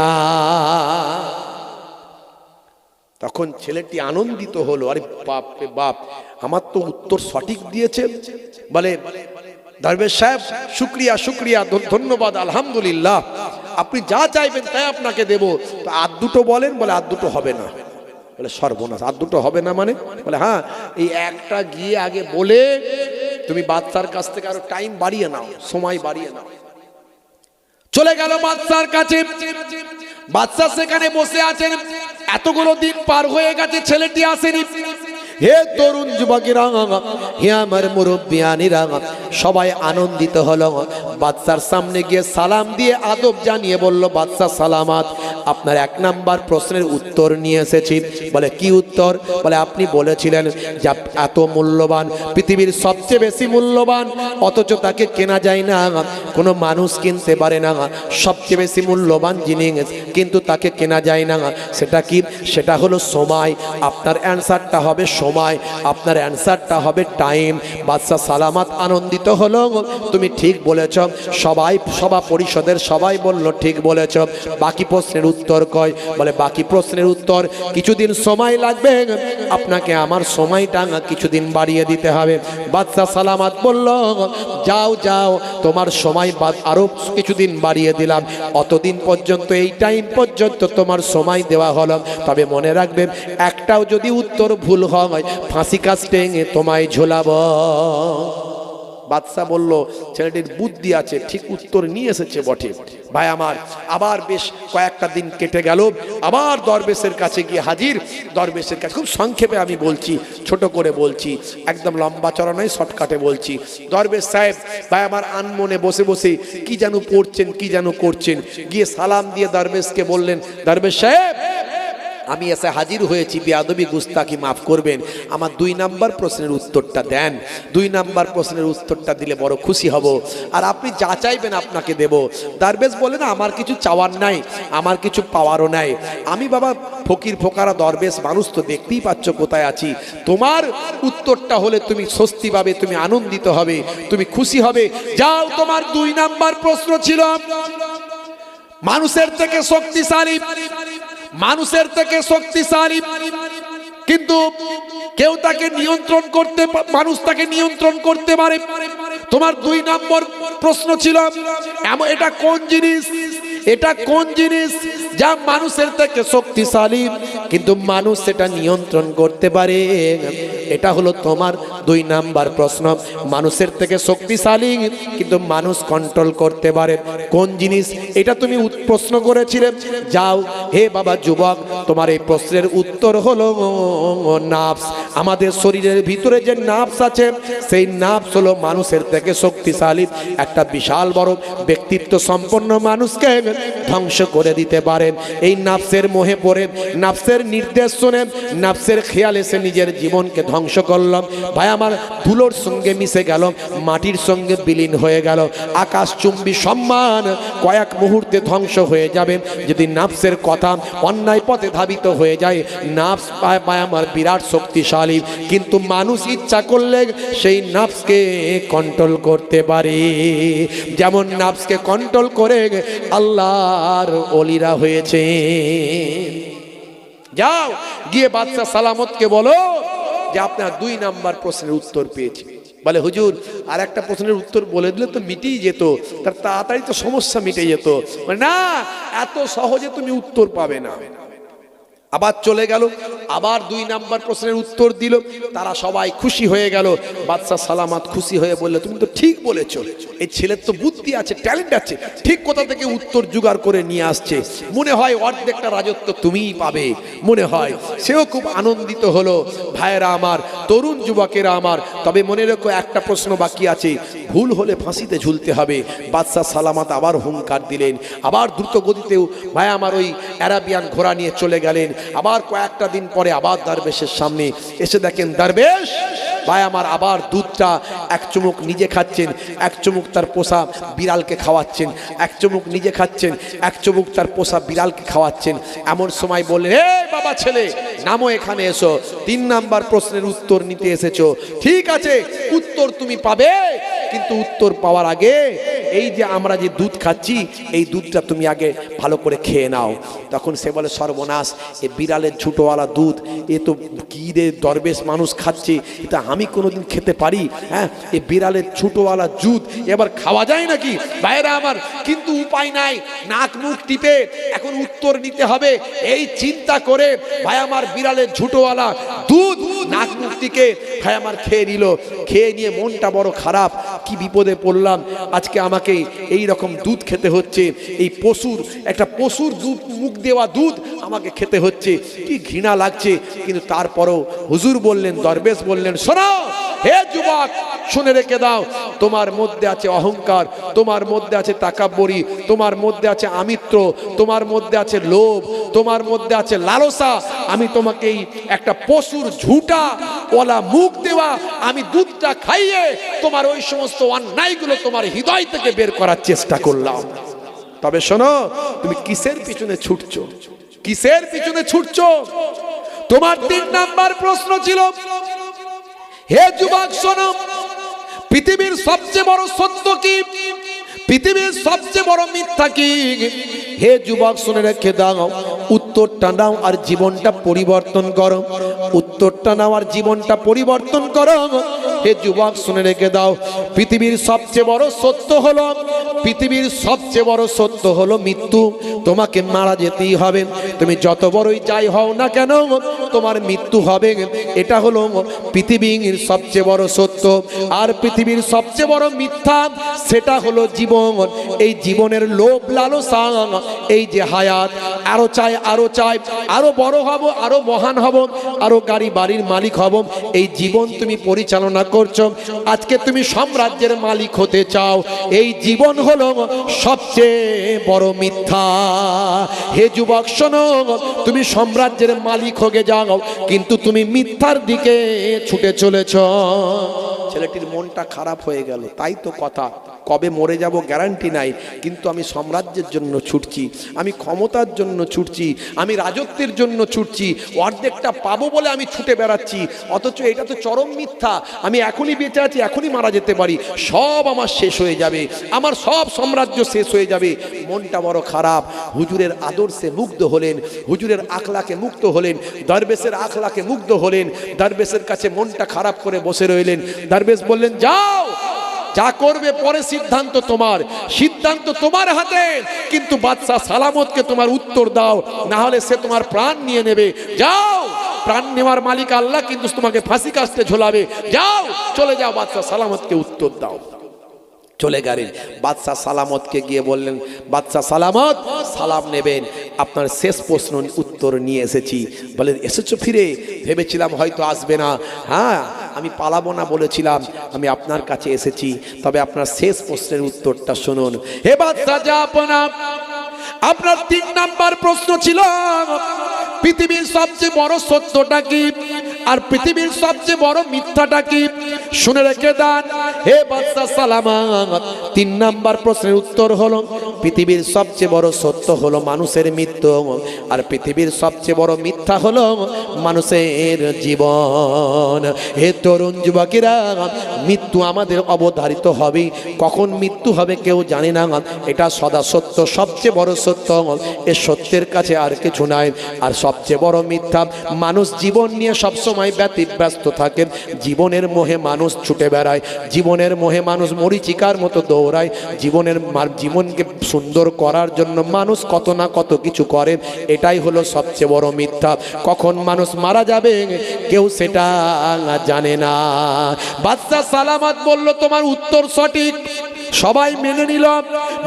তখন ছেলেটি আনন্দিত হলো, আরে বাপ রে বাপ, আমার তো উত্তর সঠিক দিয়েছে। বলে দরবেশ সাহেব শুক্রিয়া শুক্রিয়া, ধন্যবাদ, আলহামদুলিল্লাহ, আপনি যা চাইবেন তাই আপনাকে দেব। তো আর দুটো বলেন। বলে আর দুটো হবে না। বলে সর্বনাশ, আর দুটো হবে না মানে? বলে হ্যাঁ, এই একটা গিয়ে আগে বলে তুমি বাচ্চার কাছ থেকে আরো টাইম বাড়িয়ে নাও, সময় বাড়িয়ে নাও। চলে গেল বাচ্চার কাছে, বাচ্চা সেখানে বসে আছেন। এতগুলো দিন পার হয়ে গেছে, ছেলেটি আসেনি। হে তরুণ যুবকেরা, হে আমার মুরব্বিয়ানিরা, সবাই আনন্দিত হলো। বাচ্চার সামনে গিয়ে সালাম দিয়ে আদব জানিয়ে বলল, বাচ্চা সালামাত, আপনার এক নাম্বার প্রশ্নের উত্তর নিয়ে এসেছি। বলে কি উত্তর? বলে আপনি বলেছিলেন যে এত মূল্যবান, পৃথিবীর সবচেয়ে বেশি মূল্যবান, অথচ তাকে কেনা যায় না, কোনো মানুষ কিনতে পারে না। সবচেয়ে বেশি মূল্যবান জিনিস কিন্তু তাকে কেনা যায় না, সেটা কি? সেটা হলো সময়। আপনার অ্যান্সারটা হবে সময়, আপনার অ্যান্সারটা হবে টাইম। বাদশা সালামাত আনন্দিত হলো, তুমি ঠিক বলেছ। সবাই সভা পরিষদের সবাই বলল ঠিক বলেছ। বাকি প্রশ্নের উত্তর কয়? বলে বাকি প্রশ্নের উত্তর কিছুদিন সময় লাগবে, আপনাকে আমার সময়টা কিছুদিন বাড়িয়ে দিতে হবে। বাদশা সালামাত বলল, যাও যাও, তোমার সময় আরো কিছুদিন বাড়িয়ে দিলাম, অতদিন পর্যন্ত, এই টাইম পর্যন্ত তোমার সময় দেওয়া হলো। তবে মনে রাখবেন, একটাও যদি উত্তর ভুল হয় ফাঁসি কাস্টে তোমায় ঝোলাবো। বাদশা বলল, ছেলেটির বুদ্ধি আছে, ঠিক উত্তর নিয়ে এসেছে বটে। ভাই আমার, আবার বেশ কয়েকটা দিন কেটে গেল, আবার দরবেশের কাছে গিয়ে হাজির। দরবেশের কাছে, খুব সংক্ষেপে আমি বলছি, ছোট করে বলছি, একদম লম্বা চড়া নয়, শর্টকাটে বলছি। দরবেশ সাহেব ভাই আমার আনমনে বসে বসে কি যেন পড়ছেন, কি যেন করছেন। গিয়ে সালাম দিয়ে দরবেশকে বললেন, দরবেশ সাহেব আমি এসে হাজির হয়েছি, বেয়াদবি গুস্তাকি মাফ করবেন, আমার 2 নাম্বার প্রশ্নের উত্তরটা দেন। 2 নাম্বার প্রশ্নের উত্তরটা দিলে বড় খুশি হব, আর আপনি যা চাইবেন আপনাকে দেব। দরবেশ বলেন, আমার কিছু চাওয়ার নাই, আমার কিছু পাওয়ারও নাই। আমি বাবা ফকির ফোকারা দরবেশ মানুষ, তো দেখতেই পাচ্ছ কোথায় আছি। তোমার উত্তরটা হলে তুমি স্বস্তি পাবে, তুমি আনন্দিত হবে, তুমি খুশি হবে। যাও, তোমার 2 নাম্বার প্রশ্ন ছিল মানুষের থেকে শক্তিশালী, মানুষের থেকে শক্তিশালী, কিন্তু কেউ তাকে নিয়ন্ত্রণ করতে, মানুষ তাকে নিয়ন্ত্রণ করতে পারে। তোমার 2 নম্বর প্রশ্ন ছিল, এটা কোন জিনিস, এটা কোন জিনিস যা মানুষের থেকে শক্তিশালী কিন্তু মানুষ সেটা নিয়ন্ত্রণ করতে পারে? এটা হলো তোমার 2 নাম্বার প্রশ্ন। মানুষের থেকে শক্তিশালী কিন্তু মানুষ কন্ট্রোল করতে পারে কোন জিনিস, এটা তুমি প্রশ্ন করেছিলে। যাও হে বাবা যুবক, তোমার এই প্রশ্নের উত্তর হলো নাফস। আমাদের শরীরের ভিতরে যে নাফস আছে, সেই নাফস হলো মানুষের থেকে শক্তিশালী। একটা বিশাল বড় ব্যক্তিত্ব সম্পন্ন মানুষকে ধ্বংস করে দিতে পারে। এই নাফসের মোহে পড়ে, নাফসের নির্দেশ শুনে, নাফসের খেয়াল এসে নিজের জীবনকে ধ্বংস করলাম। ভাই আমার, ধুলোর সঙ্গে মিশে গেল, মাটির সঙ্গে বিলীন হয়ে গেল। আকাশ চুম্বী সম্মান কয়েক মুহূর্তে ধ্বংস হয়ে যাবে যদি নাফসের কথা অন্যায় পথে ধাবিত হয়ে যায়। নাফস ভাই আমার বিরাট শক্তিশালী, কিন্তু মানুষ ইচ্ছা করলে সেই নাফসকে কন্ট্রোল করতে পারে। যেমন নাফসকে কন্ট্রোল করে আল্লাহর ওলিরা হয়েছে। যাও গিয়ে বাদশা সালামতকে বলো যে আপনার 2 নাম্বার প্রশ্নের উত্তর পেয়েছি। বলে হুজুর, আর একটা প্রশ্নের উত্তর বলে দিলে তো মিটেই যেত, তার তাড়াতাড়ি তো সমস্যা মিটে যেত। না, এত সহজে তুমি উত্তর পাবে না। আবার চলে গেল, আবার 2 নাম্বার প্রশ্নের উত্তর দিল। তারা সবাই খুশি হয়ে গেল। বাদশা সালামাত খুশি হয়ে বললে, তুমি তো ঠিক বলেছো, এই ছেলের তো বুদ্ধি আছে, ট্যালেন্ট আছে, ঠিক কোথা থেকে উত্তর জোগাড় করে নিয়ে আসছে। মনে হয় অর্ধেকটা রাজত্ব তুমিই পাবে, মনে হয়। সেও খুব আনন্দিত হলো। ভাইয়েরা আমার, তরুণ যুবকেরা আমার, তবে মনে রেখো একটা প্রশ্ন বাকি আছে, ভুল হলে ফাঁসিতে ঝুলতে হবে। বাদশা সালামাত আবার হুঙ্কার দিলেন, আবার দ্রুত গতিতেও ভাই আমার ওই অ্যারাবিয়ান ঘোড়া নিয়ে চলে গেলেন। আবার কয়েকটা দিন পরে আবার দরবেশের সামনে এসে দেখেন দরবেশ ভাই আমার আবার দুধটা এক চুমুক নিজে খাচ্ছেন, এক চুমুক তার পোষা বিড়ালকে খাওয়াচ্ছেন, এক চুমুক নিজে খাচ্ছেন, এক চুমুক তার পোষা বিড়ালকে খাওয়াচ্ছেন। এমন সময় বললেন, হে বাবা ছেলে, নামো এখানে এসো, 3 নাম্বার প্রশ্নের উত্তর নিতে এসেছো। ঠিক আছে, উত্তর তুমি পাবে, কিন্তু উত্তর পাওয়ার আগে এই যে আমরা যে দুধ খাচ্ছি এই দুধটা তুমি আগে ভালো করে খেয়ে নাও। তখন সে বলে, সর্বনাশ, এ বিড়ালের ঝুটোওয়ালা দুধ, এ তো কি রে দরবেশ মানুষ খাচ্ছে, এটা আমি কোনোদিন খেতে পারি? হ্যাঁ, এ বিড়ালের ঝুটোওয়ালা দুধ এবার খাওয়া যায় নাকি? বাইরে আমার কিন্তু উপায় নাই, নাক মুখ টিপে এখন উত্তর নিতে হবে। এই চিন্তা করে ভাই আমার বিড়ালের ঝুটোওয়ালা দুধ নাক মুখ টিকে ভাই আমার খেয়ে নিল। খেয়ে নিয়ে মনটা বড় খারাপ, কি বিপদে পড়লাম, আজকে আমাকে এই রকম দুধ খেতে হচ্ছে, এই পশুর একটা পশুর দুধ, মুখ দেওয়া দুধ আমাকে খেতে হচ্ছে, কি ঘৃণা লাগছে। কিন্তু তারপরও হুজুর বললেন, দরবেশ বললেন, শোনো হে যুবক, শুনে রেখে দাও, তোমার মধ্যে আছে অহংকার, তোমার মধ্যে আছে তাকাব্বরি, তোমার মধ্যে আছে আমিত্র, তোমার মধ্যে আছে লোভ, তোমার মধ্যে আছে লালসা। আমি তোমাকে একটা পশুর ঝুটা ওলা মুখ দেওয়া আমি দুধটা খাইয়ে তোমার ওই সমস্ত অন্যায়গুলো তোমার হৃদয় থেকে বের করার চেষ্টা করলাম। তবে শোনো, তুমি কিসের পিছনে ছুটছো? কিসের পিছনে ছুটছো? তোমার 3 নাম্বার প্রশ্ন ছিল, হে যুবক শোনো, পৃথিবীর সবচেয়ে বড় সত্য কি? পৃথিবীর সবচেয়ে বড় মিথ্যা কি? হে যুবক শুনে রেখে দাও, উত্তরটা নাও আর জীবনটা পরিবর্তন করো। উত্তরটা নাও আর জীবনটা পরিবর্তন করো। হে যুবক শুনে রেখে দাও, পৃথিবীর সবচেয়ে বড় সত্য হলো, পৃথিবীর সবচেয়ে বড় সত্য হলো মৃত্যু। তোমাকে মারা যেতেই হবে, তুমি যত বড়ই যাই হও না কেন তোমার মৃত্যু হবে। এটা হলো পৃথিবীর সবচেয়ে বড় সত্য। আর পৃথিবীর সবচেয়ে বড় মিথ্যা, সেটা হলো জীবন। এই জীবনের লোভ লালসা, এই যে হায়াত, আরো চাই, আরো চাই, আরো বড় হব, আরো মহান হব, আরো গাড়ি বাড়ির মালিক হব, এই জীবন তুমি পরিচালনা করছো। আজকে তুমি সাম্রাজ্যের মালিক হতে চাও, এই জীবন হলো সবচেয়ে বড় মিথ্যা। হে যুবক শোনো, তুমি সাম্রাজ্যের মালিক হয়ে যাও, কিন্তু তুমি মিথ্যার দিকে ছুটে চলেছ। ছেলেটির মনটা খারাপ হয়ে গেল। তাই তো কথা, কবে মরে যাব গ্যারান্টি নাই, কিন্তু আমি সাম্রাজ্যের জন্য ছুটছি, আমি ক্ষমতার জন্য ছুটছি, আমি রাজত্বের জন্য ছুটছি, অর্ধেকটা পাবো বলে আমি ছুটে বেড়াচ্ছি। অথচ এটা তো চরম মিথ্যা। আমি এখনই বেঁচে আছি, এখনই মারা যেতে পারি, সব আমার শেষ হয়ে যাবে, আমার সব সাম্রাজ্য শেষ হয়ে যাবে। মনটা বড় খারাপ। হুজুরের আদর্শে মুগ্ধ হলেন, হুজুরের আখলাকে মুগ্ধ হলেন, দরবেশের আখলাকে মুগ্ধ হলেন। দরবেশের কাছে মনটা খারাপ করে বসে রইলেন। দরবেশ বললেন, যাও, যা করবে পরে সিদ্ধান্ত তোমার, সিদ্ধান্ত তোমার হাতে, কিন্তু বাদশা সালামতকে তোমার উত্তর দাও, না হলে সে তোমার প্রাণ নিয়ে নেবে। যাও, প্রাণ নেওয়ার মালিক আল্লাহ, কিন্তু তোমাকে ফাঁসি কাস্তে ঝোলাবে। যাও, চলে যাও, বাদশা সালামতকে উত্তর দাও। চলে গেলেন। বাদশা সালামতকে গিয়ে বললেন, বাদশা সালামত, সালাম নেবেন, আপনার শেষ প্রশ্ন উত্তর নিয়ে এসেছি। বলেন, এসেছো ফিরে? ভেবেছিলাম হয়তো আসবে না। হ্যাঁ, আমি পালাবো না বলেছিলাম, আমি আপনার কাছে এসেছি, তবে আপনার শেষ প্রশ্নের উত্তরটা শুনুন। হে বাদশা জাহাপনা, আপনার 3 নাম্বার প্রশ্ন ছিল, পৃথিবীর সবচেয়ে বড় সত্যটা কি আর পৃথিবীর সবচেয়ে বড় মিথ্যাটা কি? শুনে রেখে দেন হে বাদশা সালামত, 3 নাম্বার প্রশ্নের উত্তর হলো, পৃথিবীর সবচেয়ে বড় সত্য হলো মানুষের মৃত্যু, আর পৃথিবীর সবচেয়ে বড় মিথ্যা হলো মানুষের জীবন। হে তরুণ যুবকেরা, মৃত্যু আমাদের অবধারিত হবে, কখন মৃত্যু হবে কেউ জানে না, এটা সদা সত্য, সবচেয়ে বড় সত্য। এ সত্যের কাছে আর কিছু নাই। আর সবচেয়ে বড় মিথ্যা, মানুষ জীবন নিয়ে সবসময় ব্যস্ত থাকে, জীবনের মোহে মানুষ ছুটে বেড়ায়, জীবনের মোহে মানুষ মরীচিকার মতো দৌড়ায়, জীবনকে সুন্দর করার জন্য মানুষ কত না কত কিছু করে, এটাই হলো সবচেয়ে বড় মিথ্যা। কখন মানুষ মারা যাবে কেউ সেটা জানে না। বাদশা সালামত বলল, তোমার উত্তর সঠিক। সবাই মেনে নিল।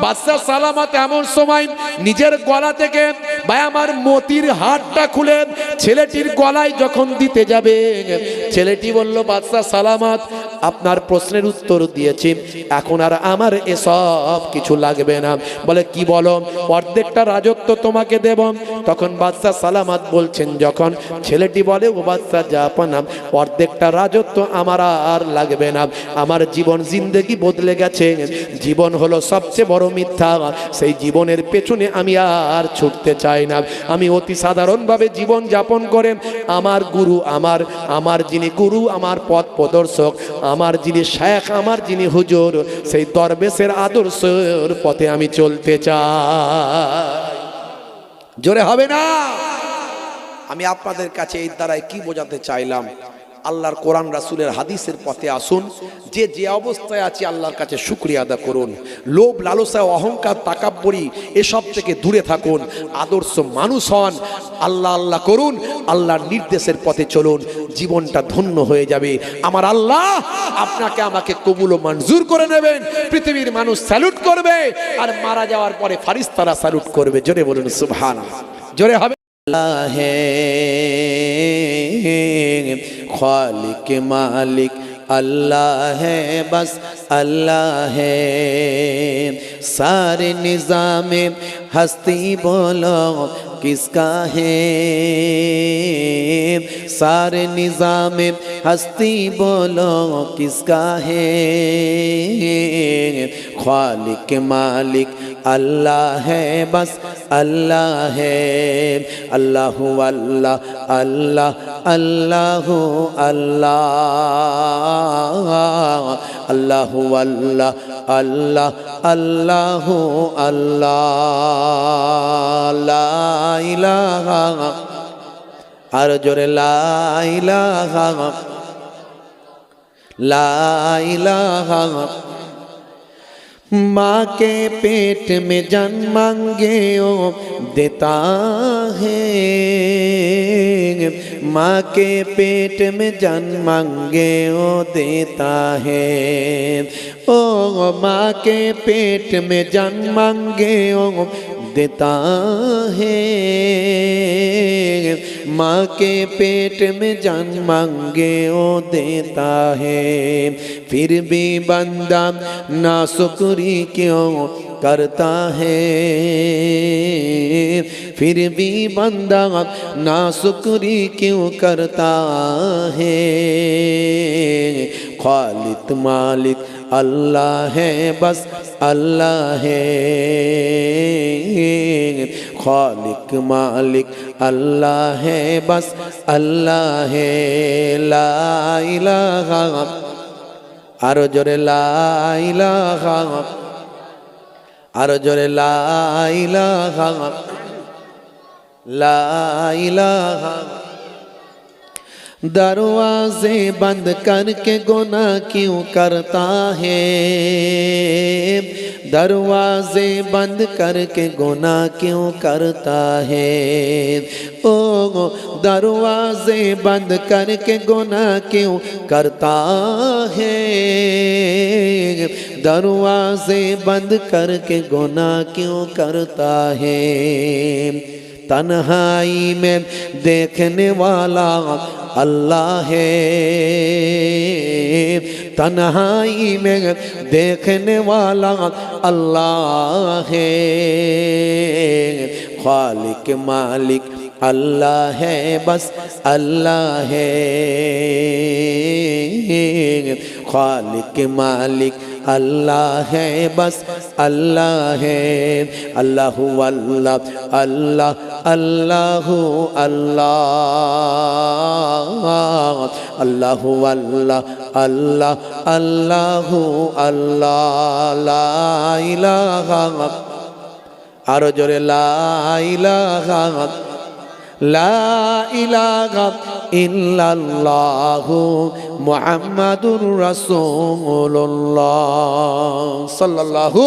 বাদশা সালামত এমন সময় নিজের গলা থেকে ভাই আমার মতির হারটা খুলে ছেলেটির গলায় যখন দিতে যাবে, ছেলেটি বলল, বাদশা সালামত, আপনার প্রশ্নের উত্তর দিয়েছি, এখন আর আমার এসব কিছু লাগবে না। বলে কি বলো? অর্ধেকটা রাজত্ব তোমাকে দেব। তখন বাদশা সালামত বলছেন, যখন ছেলেটি বলে ও বাদশা জাহাপনা, অর্ধেকটা রাজত্ব আমার আর লাগবে না, আমার জীবন জিন্দেগি বদলে গেছে, জীবন হলো সবচেয়ে বড় মিথ্যা, সেই জীবনের পেছনে আমি আর ছুটতে চাই না। আমি অতি সাধারণভাবে জীবন যাপন করে আমার গুরু, আমার যিনি গুরু, আমার পথ প্রদর্শক, আমার যিনি শেখ, আমার যিনি হুজুর, সেই দরবেশের আদর্শের পথে আমি চলতে চাই। জোরে হবে না? আমি আপনাদের কাছে এই দ্বারাই কি বোঝাতে চাইলাম, আল্লাহর কোরআন রাসূলের হাদিসের পথে আসুন। যে যে অবস্থায় আছে আল্লাহর কাছে শুকরিয়া আদা করুন। লোভ, লালসা, অহংকার, তাকাব্বুরি এসব থেকে দূরে থাকুন। আদর্শ মানুষ হন, আল্লাহ আল্লাহ করুন, আল্লাহর নির্দেশের পথে চলুন, জীবনটা ধন্য হয়ে যাবে। আমার আল্লাহ আপনাকে আমাকে কবুল ও মঞ্জুর করে নেবেন। পৃথিবীর মানুষ স্যালুট করবে, আর মারা যাওয়ার পরে ফারিস্তারা স্যালুট করবে। জোরে বলুন সুবহানাল্লাহ। জোরে হবে। खालिक मालिक अल्लाह है, बस अल्लाह है। सारे निज़ाम हस्ती बोलो किसका है, सारे निज़ाम हस्ती बोलो किसका है। खालिक मालिक अल्लाह है, बस अल्लाह है। अल्लाह अल्लाह अल्लाह अल्लाह अल्लाह अल्लाह अल्लाह अल्लाह अल्लाह अल्लाह। ला इलाहा, और जोरे ला इलाहा, ला इलाहा। माँ के पेट में जन्मांगे ओ देता है, माँ के पेट में जन्मांगे ओ देता है। ओ माँ के पेट में जन्मांगे ओ देता है, माँ के पेट में जन्मांगे ओ देता है। फिर भी बंदा नाशुक्री क्यों करता है, फिर भी बंदा नाशुक्री क्यों करता है। खालिक मालिक अल्लाह है, बस अल्लाह है। खालिक मालिक अल्लाह है, बस अल्लाह है। ला इलाहा, आरो जोरे ला इलाहा, आरो जोरे ला इलाहा, ला इलाहा। दरवाजे बंद करके गुनाह क्यों करता है, दरवाजे बंद करके गुनाह क्यों करता है। ओ दरवाजे बंद करके गुनाह क्यों करता है, दरवाजे बंद करके गुनाह क्यों करता है। तन्हाई में देखने वाला अल्लाह है, तन्हाई में देखने वाला अल्लाह है। खालिक मालिक अल्लाह है, बस अल्लाह है। खालिक मालिक अल्लाह है, बस अल्लाह है। अल्लाह अल्लाह अल्लाह अल्लाह अल्लाह अल्लाह अल्लाह अल्लाह अल्लाह अल्लाह। ला इलाहा, आरो जोरे ला इलाहा, ला इलाहा इल्लल्लाहु मुहम्मदुर रासूलुल्लाह सल्लल्लाहु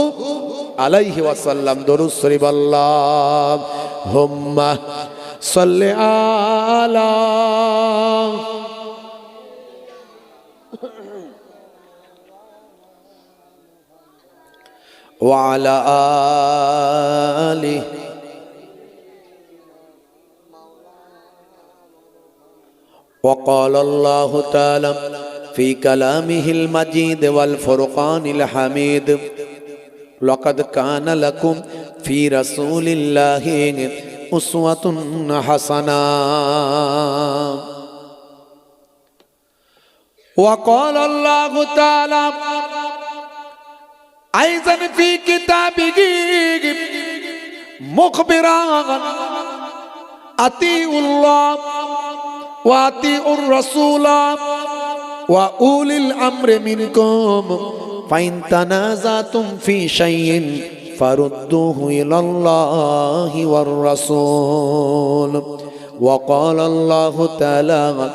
अलैहि वसल्लम। दुरूद शरीफ अल्लाहुम्मा सल्लि अला व अला आलिहि وقال الله تعالى في كلامه المجيد والفرقان الحميد لقد كان لكم في رسول الله أسوة حسنة وقال الله تعالى أيضا في كتابه مخبرا أطيعوا الله وأطيعوا الرسول وأولي الأمر منكم فإن تنازعتم في شيء فردوه إلى الله والرسول وقال الله تعالى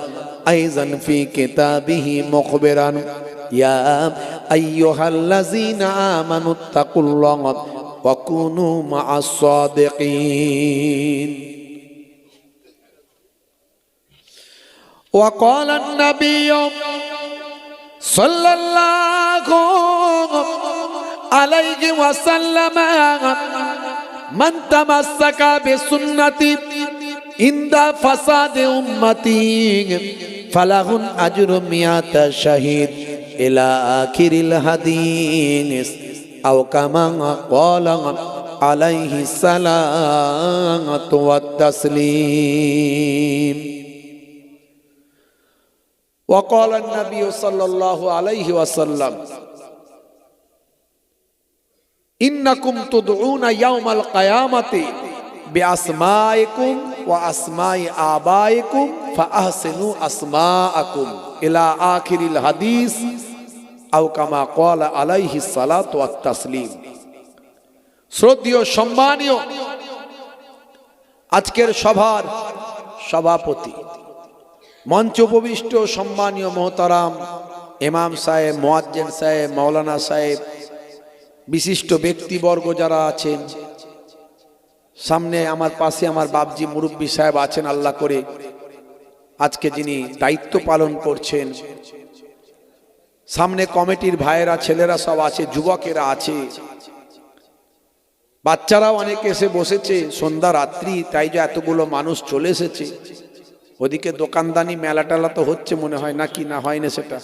أيضا في كتابه مخبرا يا أيها الذين آمنوا اتقوا الله وكونوا مع الصادقين وقال النبي صلى الله عليه وسلم من تمسك بسنتي عند فساد أمتي فله أجر 100 شهيد إلى آخر الحديث أو كما قال عليه الصلاة والتسليم وقال النبي صلى الله عليه وسلم إنكم تدعون يوم القيامة بأسمائكم وأسماء آبائكم فأحسنوا أسماءكم إلى آخر الحديث أو كما قال عليه الصلاة والتسليم শ্রদ্ধেয় সম্মানীয় আজকের সভার সভাপতি মঞ্চ উপবিষ্ট সম্মানীয় মোহতারাম ইমাম সাহেব মুয়াজ্জিন সাহেব মাওলানা সাহেব বিশিষ্ট ব্যক্তিবর্গ যারা আছেন সামনে আমার পাশে আমার বাপজি মুরব্বী সাহেব আছেন আল্লাহ করে আজকে যিনি দায়িত্ব পালন করছেন সামনে কমিটির ভাইয়েরা ছেলেরা সব আছে যুবকেরা আছে বাচ্চারাও অনেক এসে বসেছে সন্ধ্যা রাত্রি তাই যে এতগুলো মানুষ চলে এসেছে ওদিকে দোকানদানি মেলা টেলা তো হচ্ছে মনে হয় নাকি না হয় না সেটা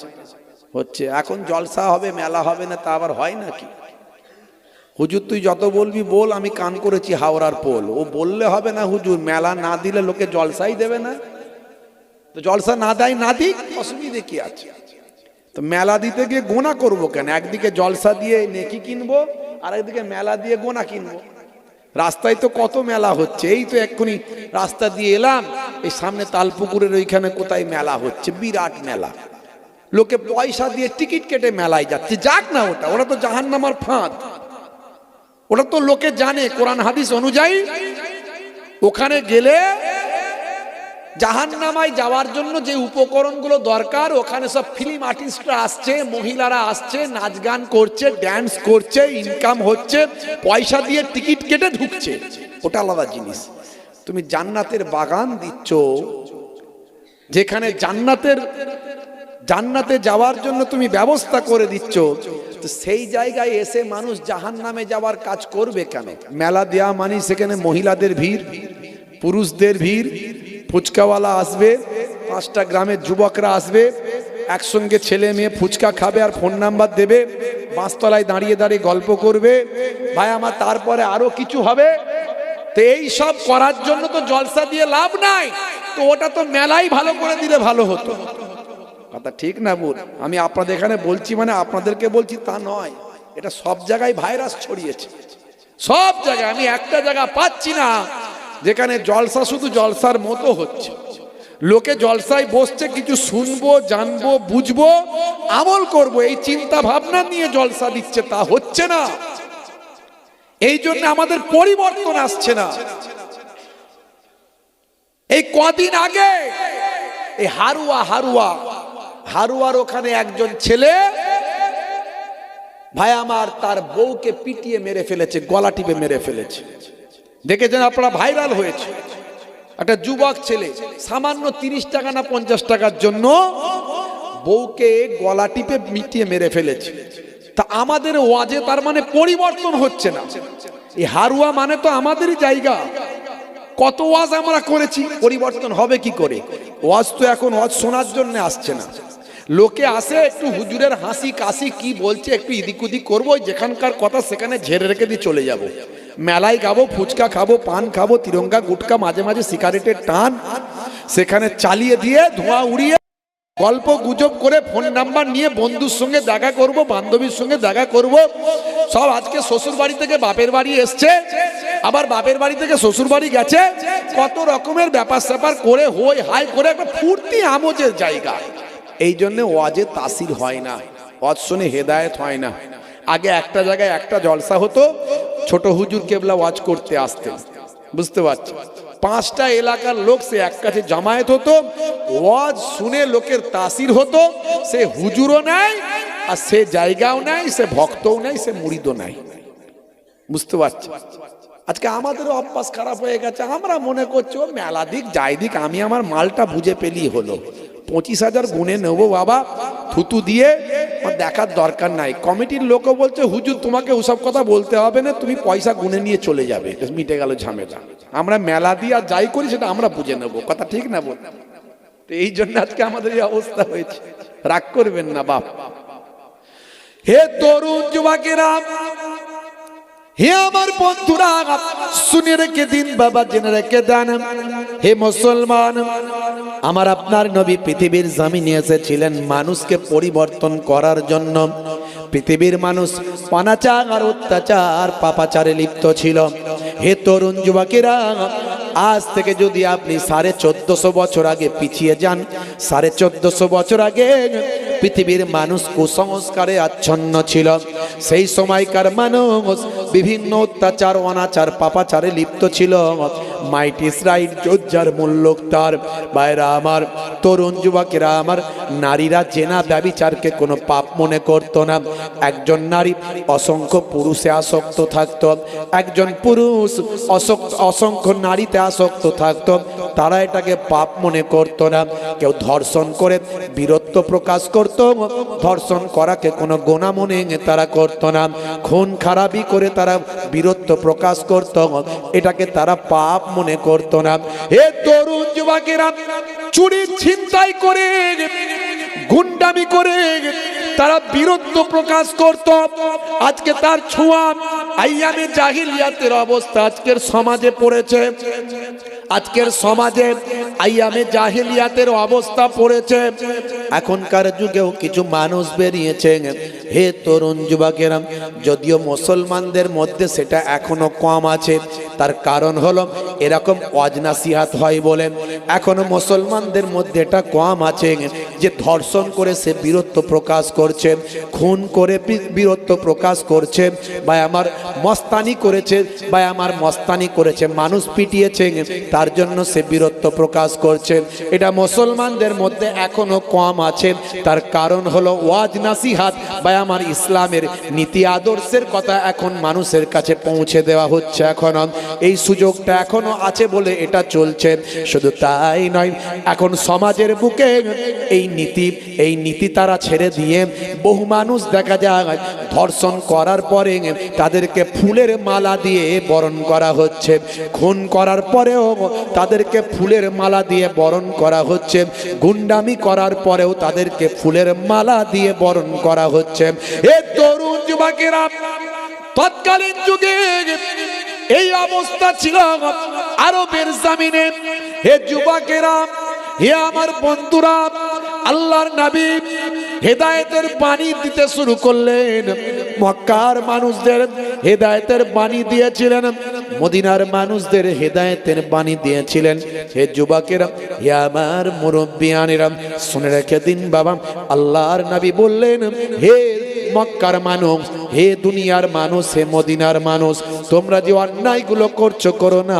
হচ্ছে এখন জলসা হবে মেলা হবে না তা আবার হয় নাকি হুজুর তুই যত বলবি বল আমি কান করেছি হাওড়ার পোল ও বললে হবে না হুজুর মেলা না দিলে লোকে জলসাই দেবে না তো জলসা না দেয় না দিক অসুবিধে কি আছে তো মেলা দিতে গিয়ে গোনা করবো কেন একদিকে জলসা দিয়ে নেকি কিনবো আর একদিকে মেলা দিয়ে গোনা কিনবো রাস্তায় তো কত মেলা হচ্ছে এই তো এক্ষুনি রাস্তা দিয়ে এলাম এই সামনে তালপুকুরের ওইখানে কোথায় মেলা হচ্ছে বিরাট মেলা লোকে পয়সা দিয়ে টিকিট কেটে মেলায় যাচ্ছে যাক না ওটা তো জাহান্নামার ফাঁদ ওটা তো লোকে জানে কোরআন হাদিস অনুযায়ী ওখানে গেলে জাহান্নামায় যাওয়ার জন্য যে উপকরণগুলো দরকার ওখানে সব ফিল্ম আর্টিস্টরা আসছে মহিলারা আসছে নাচ গান করছে ড্যান্স করছে ইনকাম হচ্ছে পয়সা দিয়ে টিকিট কেটে ঢুকছে ওটা আলাদা জিনিস তুমি জান্নাতের বাগান দিচ্ছ যেখানে জান্নাতে যাওয়ার জন্য তুমি ব্যবস্থা করে দিচ্ছ তো সেই জায়গায় এসে মানুষ জাহান্নামে যাওয়ার কাজ করবে কেন মেলা দেয়া মানে সেখানে মহিলাদের ভিড় পুরুষদের ভিড় ফুচকাওয়ালা আসবে 5টা গ্রামের যুবকরা আসবে একসঙ্গে ছেলে মেয়ে ফুচকা খাবে আর ফোন নাম্বার দেবে বাঁশতলায় দাঁড়িয়ে দাঁড়িয়ে গল্প করবে ভাই আমার তারপরে আরো কিছু হবে তো এই সব করার জন্য তো জলসা দিয়ে লাভ নাই তো ওটা তো মেলাই ভালো করে দিলে ভালো হতো কথা ঠিক না বল আমি আপনাদের এখানে বলছি মানে আপনাদেরকে বলছি তা নয় এটা সব জায়গায় ভাইরাস ছড়িয়েছে সব জায়গায় আমি একটা জায়গা পাচ্ছি না যেখানে জলসা শুধু জলসার মতো হচ্ছে লোকে জলসায় বসছে কিছু শুনবো জানবো বুঝবো আমল করব এই চিন্তা ভাবনা নিয়ে জলসা দিচ্ছে তা হচ্ছে না এই জন্য আমাদের পরিবর্তন আসছে না এই কদিন আগে এই হারুয়ার ওখানে একজন ছেলে ভাই আমার তার বউকে পিটিয়ে মেরে ফেলেছে গলা টিপে মেরে ফেলেছে দেখেছেন আপনারা ভাইরাল হয়েছে একটা যুবক ছেলে সামান্য 30 টাকা না 50 টাকার জন্য বউকে গলা টিপে মিটিয়ে মেরে ফেলেছে তা আমাদের ওয়াজে তার মানে পরিবর্তন হচ্ছে না এই হারুয়া মানে তো আমাদেরই জায়গা কত ওয়াজ আমরা করেছি পরিবর্তন হবে কি করে ওয়াজ তো এখন ওয়াজ শোনার জন্য আসছে না লোকে আসে একটু হুজুরের হাসি কাশি কি বলছে একটু ইদিক উদিক করবো, যেখানকার কথা সেখানে ঝেড়ে রেখে দিয়ে চলে যাব। মেলায় খাবো, ফুচকা খাবো, পান খাবো, তিরঙ্গা গুটকা, মাঝে মাঝে সিগারেটের টান, সেখানে চালিয়ে দিয়ে ধোঁয়া উড়িয়ে গল্প গুজব করে ফোন নাম্বার নিয়ে বন্ধুর সঙ্গে দেখা করব, বান্ধবীর সঙ্গে দেখা করব। সব আজকে শ্বশুর বাড়ি থেকে বাপের বাড়ি এসছে, আবার বাপের বাড়ি থেকে শ্বশুর বাড়ি গেছে, কত রকমের ব্যাপার স্যাপার করে হই হাই করে একটা ফুর্তি আমোজের জায়গা। এই জন্য ওয়াজে তাসির হয় না, ওয়াজ শুনে হেদায়েত হয় না। আগে একটা জায়গায় একটা জলসা হতো, ছোট হুজুর কেবলা ওয়াজ করতে আসতেন, বুঝতে পারছি, 5টা এলাকার লোক সে এক কাছে জামায়াত হতো, ওয়াজ শুনে লোকের তাসির হতো, সে হুজুরও নাই আর সে জায়গাও নাই, সে ভক্তও নাই, সে মুরিদও নাই, বুঝতে পারছি। আজকে আমাদেরও অভ্যাস খারাপ হয়ে গেছে, আমরা মনে করছি ও মেলা দিক যাই দিক, আমি আমার মালটা বুঝে পেলেই হলো, 25,000 গুনে নেবো বাবা, থুতু দিয়ে আমার দেখার দরকার নাই। কমিটির লোকও বলছে হুজুর তোমাকে ওসব কথা বলতে হবে না, তুমি পয়সা গুনে নিয়ে চলে যাবে, মিটে গেল ঝামেলা। আমরা মেলা দিয়ে আর যাই করি সেটা আমরা বুঝে নেবো, কথা ঠিক না বল? তো এই জন্য আজকে আমাদের এই অবস্থা হয়েছে, রাগ করবেন না বাপ। হে তরুণ যুবকেরা, হে আমার বন্ধুরা, শুনে রেখে দিন বাবা, জেনে রেখে দেন, হে মুসলমান, আমার আপনার নবী পৃথিবীর জমিনে এসেছিলেন মানুষকে পরিবর্তন করার জন্য। পৃথিবীর মানুষ অনাচার আর অত্যাচার পাপাচারে লিপ্ত ছিল। হে তরুণ যুবকেরা, আজ থেকে যদি আপনি 1450 বছর আগে পিছিয়ে যান, 1450 বছর আগে পৃথিবীর মানুষ কুসংস্কারে আচ্ছন্ন ছিল। সেই সময়কার মানুষ বিভিন্ন অত্যাচার অনাচার পাপাচারে লিপ্ত ছিল। মাইট ইজ রাইট, যোজ্জার মূল্যক তার। বাইরা আমার, তরুণ যুবকেরা আমার, নারীরা জেনা ব্যভিচারকে কোনো পাপ মনে করত না। একজন নারী অসংখ্য পুরুষে আসক্ত থাকত, একজন পুরুষ অসংখ্য নারীতে আসক্ত থাকত, তারা এটাকে পাপ মনে করত না। কেউ ধর্ষণ করে বীরত্ব প্রকাশ করত, ধর্ষণ করাকে কোনো গোনা মনে তারা করত না। খুন খারাপি করে তারা বীরত্ব প্রকাশ করত, এটাকে তারা পাপ মনে করত না। হে তরুণ যুবকেরা, চুরি ছিনতাই করে গুন্ডামি করে তারা বীরত্ব প্রকাশ করত। আজকে তার ছোঁয়া আইয়ামে জাহিলিয়াতের অবস্থা আজকের সমাজে পড়েছে। আজকের সমাজে আইয়ামে জাহিলিয়াতের অবস্থা পড়েছে। এখনকার যুগেও কিছু মানুষ বেরিয়েছে, হে তরুণ যুবকেরা, যদিও মুসলমানদের মধ্যে সেটা এখনো কম আছে। তার কারণ হলো এরকম ওয়াজ নাসিহাত হয় বলে এখনো মুসলমানদের মধ্যে এটা কম আছে যে ধর্ষণ করে সে বীরত্ব প্রকাশ করছে, খুন করে বীরত্ব প্রকাশ করছে, বা আমার মস্তানি করেছে, বা আমার মস্তানি করেছে, মানুষ পিটিয়েছে, তার জন্য সে বীরত্ব প্রকাশ করছে। এটা মুসলমানদের মধ্যে এখনো কম আছে। তার কারণ হলো ওয়াজ নাসিহাত বা আমার ইসলামের নীতি আদর্শের কথা এখন মানুষের কাছে পৌঁছে দেওয়া হচ্ছে। এখনো এই সুযোগটা এখনো আছে বলে এটা চলছে। শুধু তাই নয়, এখন সমাজের বুকে এই নীতি তারা ছেড়ে দিয়ে বহু মানুষ দেখা যায় ধর্ষণ করার পরে তাদেরকে ফুলের মালা দিয়ে বরণ করা হচ্ছে, খুন করার পরেও তাদেরকে ফুলের মালা দিয়ে বরণ করা হচ্ছে, গুন্ডামি করার পরেও তাদেরকে ফুলের মালা দিয়ে বরণ করা হচ্ছে। এ তরুণ যুবকেরা, তৎকালীন যুগে এই অবস্থা ছিল আরবের জমিনে। হে যুবকেরা, হে আমার বন্ধুরা, আল্লাহর নবী হেদায়েতের বাণী দিতে শুরু করলেন। মক্কার মানুষদের হেদায়েতের বাণী দিয়েছিলেন, মদিনার মানুষদের হেদায়েতের বাণী দিয়েছিলেন। হে যুবকেরা, হে আমার মুরব্বিয়ানেরা, শুনে রেখে দিন বাবা, আল্লাহর নবী বললেন, হে মক্কার মানুষ, হে দুনিয়ার মানুষ, হে মদিনার মানুষ, তোমরা যে অন্যায়গুলো করছো করো না,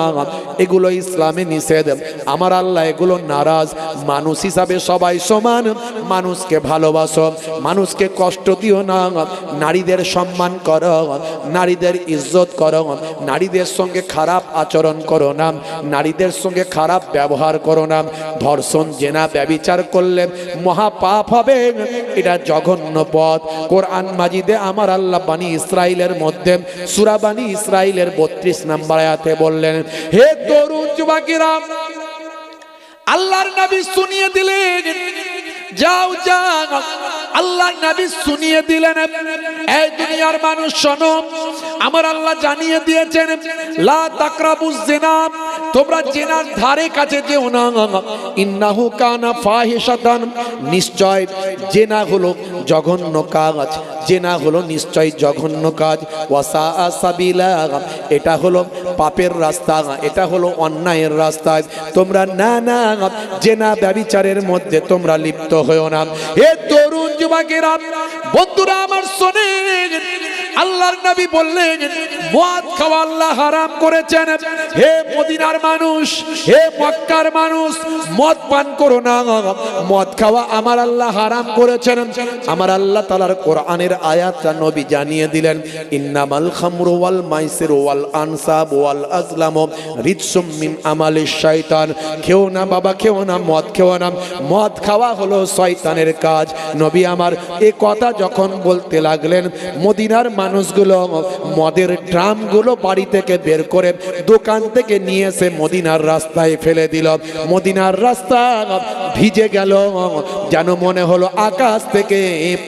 এগুলো ইসলামে নিষেধ। আমার আল্লাহ এগুলো নারাজ। মানুষ হিসাবে সবাই সমান, মানুষকে ভালোবাসো, মানুষকে কষ্ট দিও না, নারীদের সম্মান করো, নারীদের ইজ্জত করো, নারীদের সঙ্গে খারাপ আচরণ করো না, নারীদের সঙ্গে খারাপ ব্যবহার করো না। ধর্ষণ জেনা ব্যভিচার করলে মহাপাপ হবে, এটা জঘন্য পথ। কোরআন মাজিদে আমার আল্লাহ বানি ইসরাইলের মধ্যে সূরা বানি ইসরাইলের 32 নম্বর আয়াতে বললেন, হে তরুণ যুবকেরা, আল্লাহর নবী শুনিয়ে দিলেন যাও যাও, আল্লাহ নবী শুনিয়ে দিলেন, এই দুনিয়ার মানুষ শোনো, আমার আল্লাহ জানিয়ে দিয়েছেন লা তাকরাবুজ জিনা, তোমরা জিনার ধারে কাছে যেও না, ইন্নাহু কানা ফাহিশাতান, নিশ্চয় জিনা হলো জঘন্য কাজ, জিনা হলো নিশ্চয় জঘন্য কাজ, ওয়াসা সাবিলা, এটা হলো পাপের রাস্তা, এটা হলো অন্যায়ের রাস্তা, তোমরা না না জিনা ব্যভিচারের মধ্যে তোমরা লিপ্ত হয়ো না। হে তরুণ যুবকেরা, বন্ধুরা আমার শোনেন, আল্লাহর নবী বললেন মদ খাওয়া আল্লাহ হারাম করেছেন। হে মদিনার মানুষ, হে মক্কার মানুষ, মদ পান করো না, মদ খাওয়া আমার আল্লাহ হারাম করেছেন। আমার আল্লাহ তাআলার কোরআনের আয়াতটা নবী জানিয়ে দিলেন, ইন্নামাল খামরু ওয়াল মাইসিরু ওয়াল আনসাব ওয়াল আজলামু রিজসুম মিন আমালিশ শাইতান। খেও না বাবা, খেও না, মদ খেও না, মদ খাওয়া হলো শয়তানের কাজ। নবী আমার এই কথা যখন বলতে লাগলেন, মদিনার মানুষগুলো মদের ড্রামগুলো বাড়ি থেকে বের করে দোকান থেকে নিয়ে এসে মদিনার রাস্তায় ফেলে দিল। মদিনার রাস্তা ভিজে গেল, যেন মনে হলো আকাশ থেকে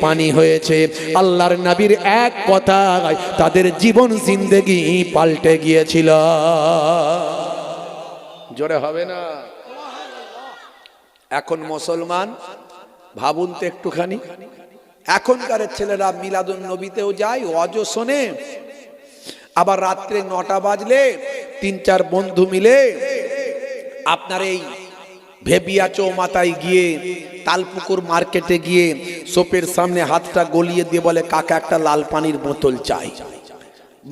পানি হয়েছে। আল্লাহর নবীর এক কথায় তাদের জীবন জিন্দেগি পাল্টে গিয়েছিল। জোরে হবে না? এখন মুসলমান ভাবুন তো একটুখানি, এখনকার ছেলেরা মিলাদুন নবীতেও যায়, ওয়াজও শোনে, আবার রাত্রে 9টা বাজলে 3-4 বন্ধু মিলে আপনার এই ভেবিয়া চৌমাথায় গিয়ে, তালপুকুর মার্কেটে গিয়ে সোপের সামনে হাতটা গলিয়ে দিয়ে বলে, কাকা একটা লাল পানির বোতল চাই।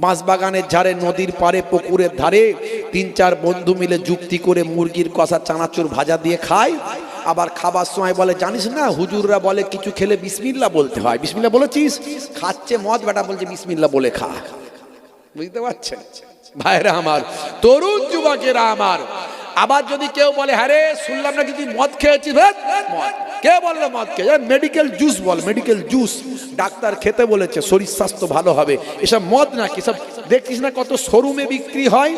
বাঁশবাগানের ঝাড়ে, নদীর পাড়ে, পুকুরের ধারে 3-4 বন্ধু মিলে যুক্তি করে মুরগির কষা, চানাচুর ভাজা দিয়ে খায়। আবার খাবার সময় বলে, জানিস না হুজুররা বলে কিছু খেলে বিসমিল্লাহ বলতে হয়। বিসমিল্লাহ বলেছিস? খাচ্ছে মদ, বেটা বলছে বিসমিল্লাহ বলে খা। বুঝতে পারছেন ভাইরা আমার, তরুণ যুবকেরা আমার? আবার যদি কেউ বলে, হ্যাঁ রে শুনলাম নাকি তুই মদ খেয়েছিস, মদ কে বললো মদ খেয়ে? মেডিকেল জুস বল, মেডিকেল জুস, ডাক্তার খেতে বলেছে, শরীর স্বাস্থ্য ভালো হবে। এসব মদ নাকি? সব দেখছিস না কত শোরুমে বিক্রি হয়,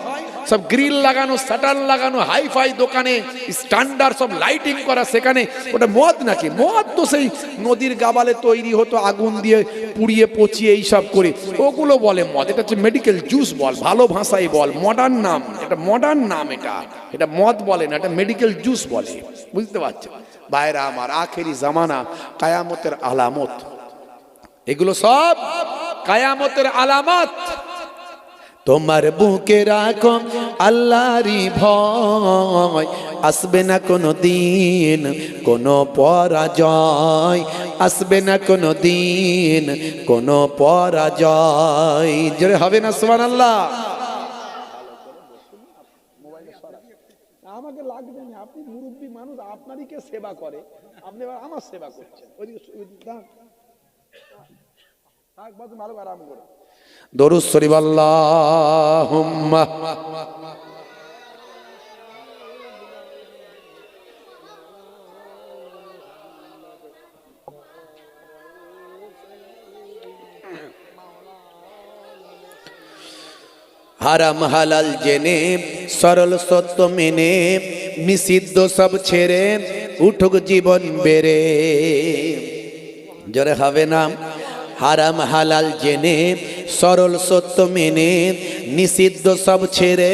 সব গ্রিল লাগানো, শাটার লাগানো, হাইফাই দোকানে, স্ট্যান্ডার্ড সব লাইটিং করা, সেখানে ওটা মদ নাকি? মদ তো সেই নদীর গাবালে তৈরি হতো, আগুন দিয়ে পুড়িয়ে পচিয়ে এইসব করে, ওগুলো বলে মদ। এটা হচ্ছে মেডিকেল জুস বল, ভালো ভাষায় বল, মডার্ন নাম, এটা মডার্ন নাম, এটা মদ বলে না, এটা মেডিকেল জুস বলে। বুঝতে পারছো ভাইরা আমার? আখেরি জামানা, কায়ামতের আলামত, এগুলো সব কায়ামতের আলামত। তোমার বুকে রাখো আল্লাহরই ভয়, আসবে না কোনো দিন কোনো পরাজয়, আসবে না কোনো দিন কোনো পরাজয়। জোরে হবে না সুবহানাল্লাহ? আমাকে লাগবে না, আপনি মুরব্বী মানুষ, আপনারই কে সেবা করে, আপনি আমার সেবা করছেন। ভালো আরাম করে দরুদ শরীফ আল্লাহুম্মা। হারাম হালাল জেনে, সরল সত্য মেনে, নিষিদ্ধ সব ছেড়ে উঠুক জীবন বেড়ে। জোরে হবে না? হারাম হালাল জেনে, সরল সত্য মেনে, নিষিদ্ধ সব ছেড়ে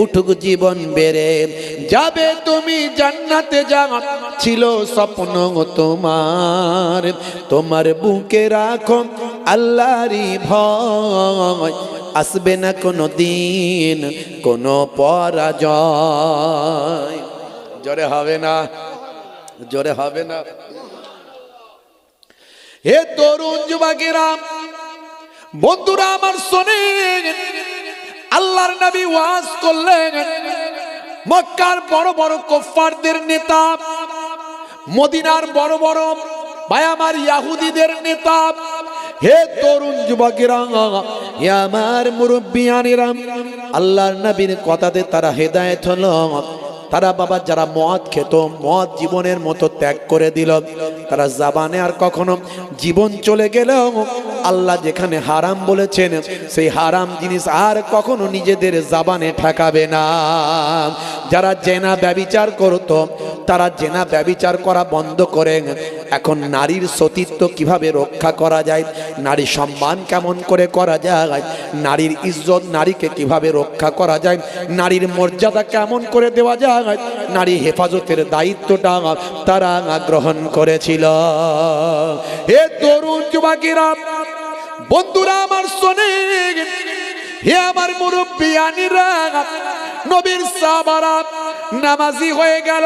উঠুক জীবন বেড়ে। যাবে তুমি জান্নাতে, যাওয়া ছিল স্বপ্ন তোমার, তোমার বুকে রাখো আল্লাহরই ভয়, আসবে না কোনো দিন কোনো পরাজয়। জোরে হবে না? জোরে হবে না? হে তরুণ যুবকেরা, বন্ধুরা আমার শোনেন, আল্লাহর নবী ওয়াজ করলেন, মক্কার বড় বড় কুফফারদের নেতা, মদিনার বড় বড় ভাই আমার ইহুদিদের নেতা। হে তরুণ যুবকেরা, হে আমার মুরব্বিয়ানেরা, আল্লাহর নবীর কথাতে তারা হেদায়েত হলো। তারা বাবা যারা মদ খেত, মদ জীবনের মতো ত্যাগ করে দিল, তারা জবানে আর কখনো জীবন চলে গেলেও আল্লাহ যেখানে হারাম বলেছেন সেই হারাম জিনিস আর কখনো নিজেদের জবানে ঠেকাবে না। যারা জেনা ব্যভিচার করতো তারা জেনা ব্যভিচার করা বন্ধ করে এখন নারীর সতীত্ব কিভাবে রক্ষা করা যায়, নারী সম্মান কেমন করে করা যায়, নারীর ইজ্জত নারীকে কিভাবে রক্ষা করা যায়, নারীর মর্যাদা কেমন করে দেওয়া যায়, নারী হেফাজতের দায়িত্বটা তারা গ্রহণ করেছিল। হে তরুণ যুবকেরা, বন্ধুরা আমার শোনেন, হে আমার মুরব্বিয়ানিরা, নবীর সাহাবারা নামাজি হয়ে গেল,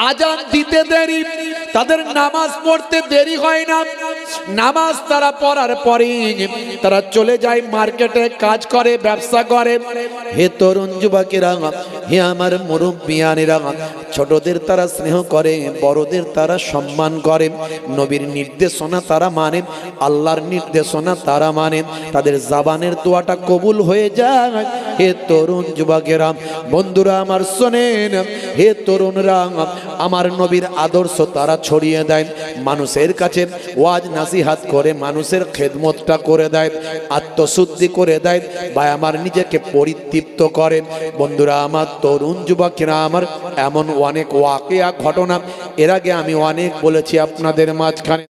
আজান দিতে দেরি, তাদের নামাজ পড়তে দেরি হয় না। নামাজ তারা পড়ার পরে তারা চলে যায় মার্কেটে, কাজ করে, ব্যবসা করে। হে তরুণ যুবকেরা, হে আমার মুরব্বিয়ানেরা, ছোটদের তারা স্নেহ করে, বড়দের তারা সম্মান করে, নবীর নির্দেশনা তারা মানে, আল্লাহর নির্দেশনা তারা মানে, তাদের জবানের দোয়াটা কবুল হয়ে যায়। হে তরুণ যুবকেরা, বন্ধুরা আমার শোনেন, হে তরুণরা, আমার নবীর আদর্শ তারা ছড়িয়ে দেয়, মানুষের কাছে ওয়াজ নাসিহাত করে মানুষের খেদমতটা করে দেয়, আত্মশুদ্ধি করে দেয়, বা আমার নিজেকে পরিতৃপ্ত করে। বন্ধুরা আমার তরুণ যুবকেরা আমার, এমন অনেক ওয়াকিয়া ঘটনা এর আগে আমি অনেক বলেছি আপনাদের মাঝখানে।